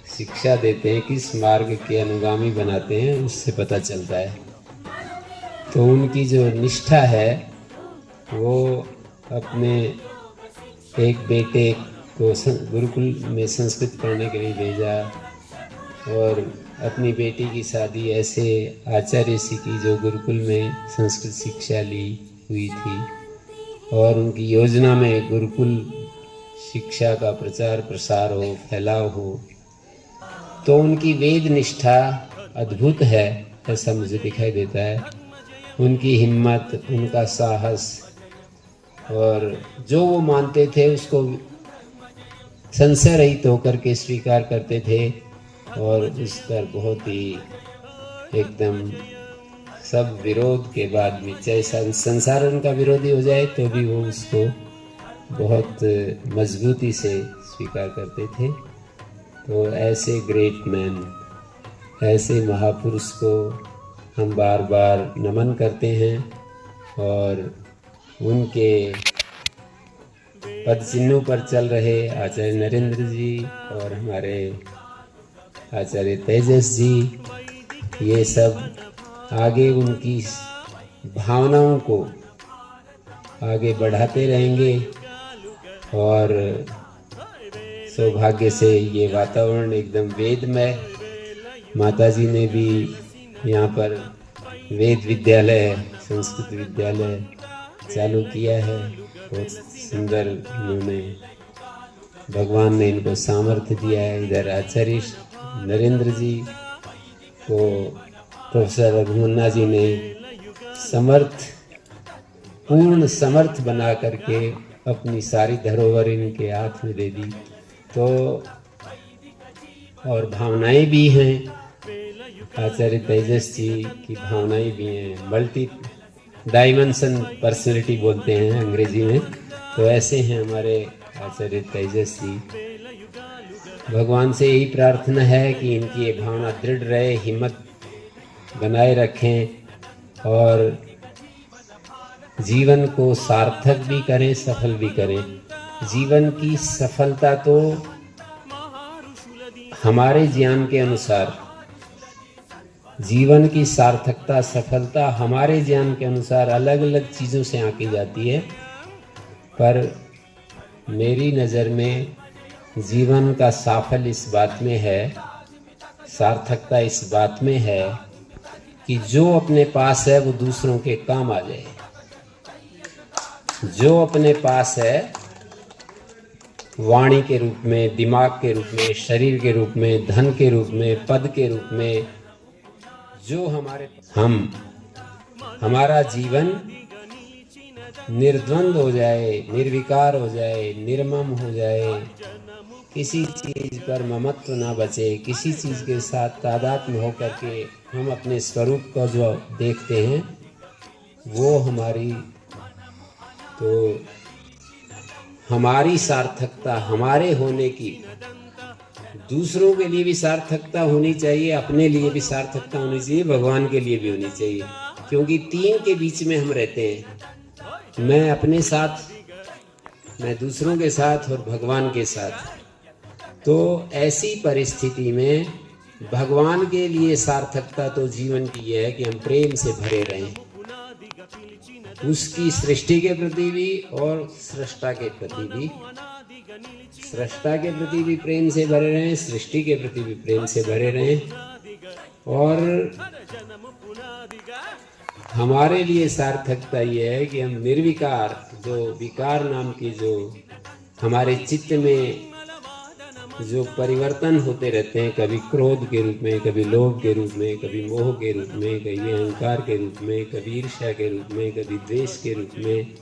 शिक्षा देते हैं, किस मार्ग के अनुगामी बनाते हैं, उससे पता चलता है। तो उनकी जो निष्ठा है वो अपने एक बेटे को गुरुकुल में संस्कृत पढ़ने के लिए भेजा और अपनी बेटी की शादी ऐसे आचार्य से की जो गुरुकुल में संस्कृत शिक्षा ली हुई थी और उनकी योजना में गुरुकुल शिक्षा का प्रचार प्रसार हो, फैलाव हो। तो उनकी वेद निष्ठा अद्भुत है, ऐसा मुझे दिखाई देता है। उनकी हिम्मत, उनका साहस और जो वो मानते थे उसको संशय रहित होकर के स्वीकार करते थे और उस पर बहुत ही एकदम सब विरोध के बाद भी, चाहे संसार उनका विरोधी हो जाए तो भी वो उसको बहुत मजबूती से स्वीकार करते थे। तो ऐसे ग्रेट मैन, ऐसे महापुरुष को हम बार बार नमन करते हैं और उनके पद चिन्हों पर चल रहे आचार्य नरेंद्र जी और हमारे आचार्य तेजस जी, ये सब आगे उनकी भावनाओं को आगे बढ़ाते रहेंगे और सौभाग्य से ये वातावरण एकदम वेदमय। माताजी ने भी यहाँ पर वेद विद्यालय, संस्कृत विद्यालय चालू किया है। बहुत सुंदर उन्होंने, भगवान ने इनको सामर्थ्य दिया है। इधर आचार्य नरेंद्र जी को प्रोफेसर रघुमन्ना जी ने पूर्ण समर्थ बना करके अपनी सारी धरोहर इनके हाथ में दे दी। तो और भावनाएं भी हैं, आचार्य तेजस जी की भावनाएं भी हैं। मल्टी डायमेंशन पर्सनैलिटी बोलते हैं अंग्रेजी में, तो ऐसे हैं हमारे आचार्य तेजस जी। भगवान से यही प्रार्थना है कि इनकी ये भावना दृढ़ रहे, हिम्मत बनाए रखें और जीवन को सार्थक भी करें, सफल भी करें। जीवन की सफलता तो हमारे ज्ञान के अनुसार, जीवन की सार्थकता, सफलता हमारे ज्ञान के अनुसार अलग अलग चीज़ों से आंकी जाती है, पर मेरी नज़र में जीवन का साफल्य इस बात में है, सार्थकता इस बात में है कि जो अपने पास है वो दूसरों के काम आ जाए। जो अपने पास है, वाणी के रूप में, दिमाग के रूप में, शरीर के रूप में, धन के रूप में, पद के रूप में, जो हमारा जीवन निर्द्वंद हो जाए, निर्विकार हो जाए, निर्मम हो जाए, किसी चीज पर ममत्व ना बचे, किसी चीज के साथ तादात्म्य होकर के हम अपने स्वरूप को जो देखते हैं वो हमारी सार्थकता, हमारे होने की, दूसरों के लिए भी सार्थकता होनी चाहिए, अपने लिए भी सार्थकता होनी चाहिए, भगवान के लिए भी होनी चाहिए। क्योंकि तीन के बीच में हम रहते हैं, मैं अपने साथ, मैं दूसरों के साथ और भगवान के साथ। तो ऐसी परिस्थिति में भगवान के लिए सार्थकता तो जीवन की है कि हम प्रेम से भरे रहें, उसकी सृष्टि के प्रति भी और सृष्टा के प्रति भी। सृष्टा के प्रति भी प्रेम से भरे रहें, सृष्टि के प्रति भी प्रेम से भरे रहें। और हमारे लिए सार्थकता ये है कि हम निर्विकार, जो विकार नाम की जो हमारे चित्त में जो परिवर्तन होते रहते हैं, कभी क्रोध के रूप में, कभी लोभ के रूप में, कभी मोह के रूप में, कभी अहंकार के रूप में, कभी ईर्ष्या के रूप में, कभी द्वेष के रूप में,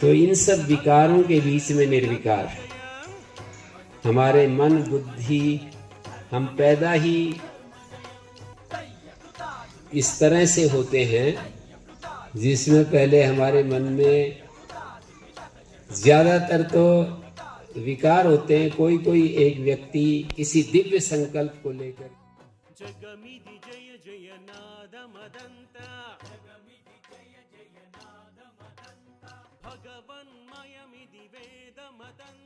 तो इन सब विकारों के बीच में निर्विकार हमारे मन बुद्धि, हम पैदा ही इस तरह से होते हैं जिसमें पहले हमारे मन में ज्यादातर तो विकार होते हैं। कोई कोई एक व्यक्ति किसी दिव्य संकल्प को लेकर जगमिति जय जय नाद मदंता, भगवन्मयमिति वेद मदंता।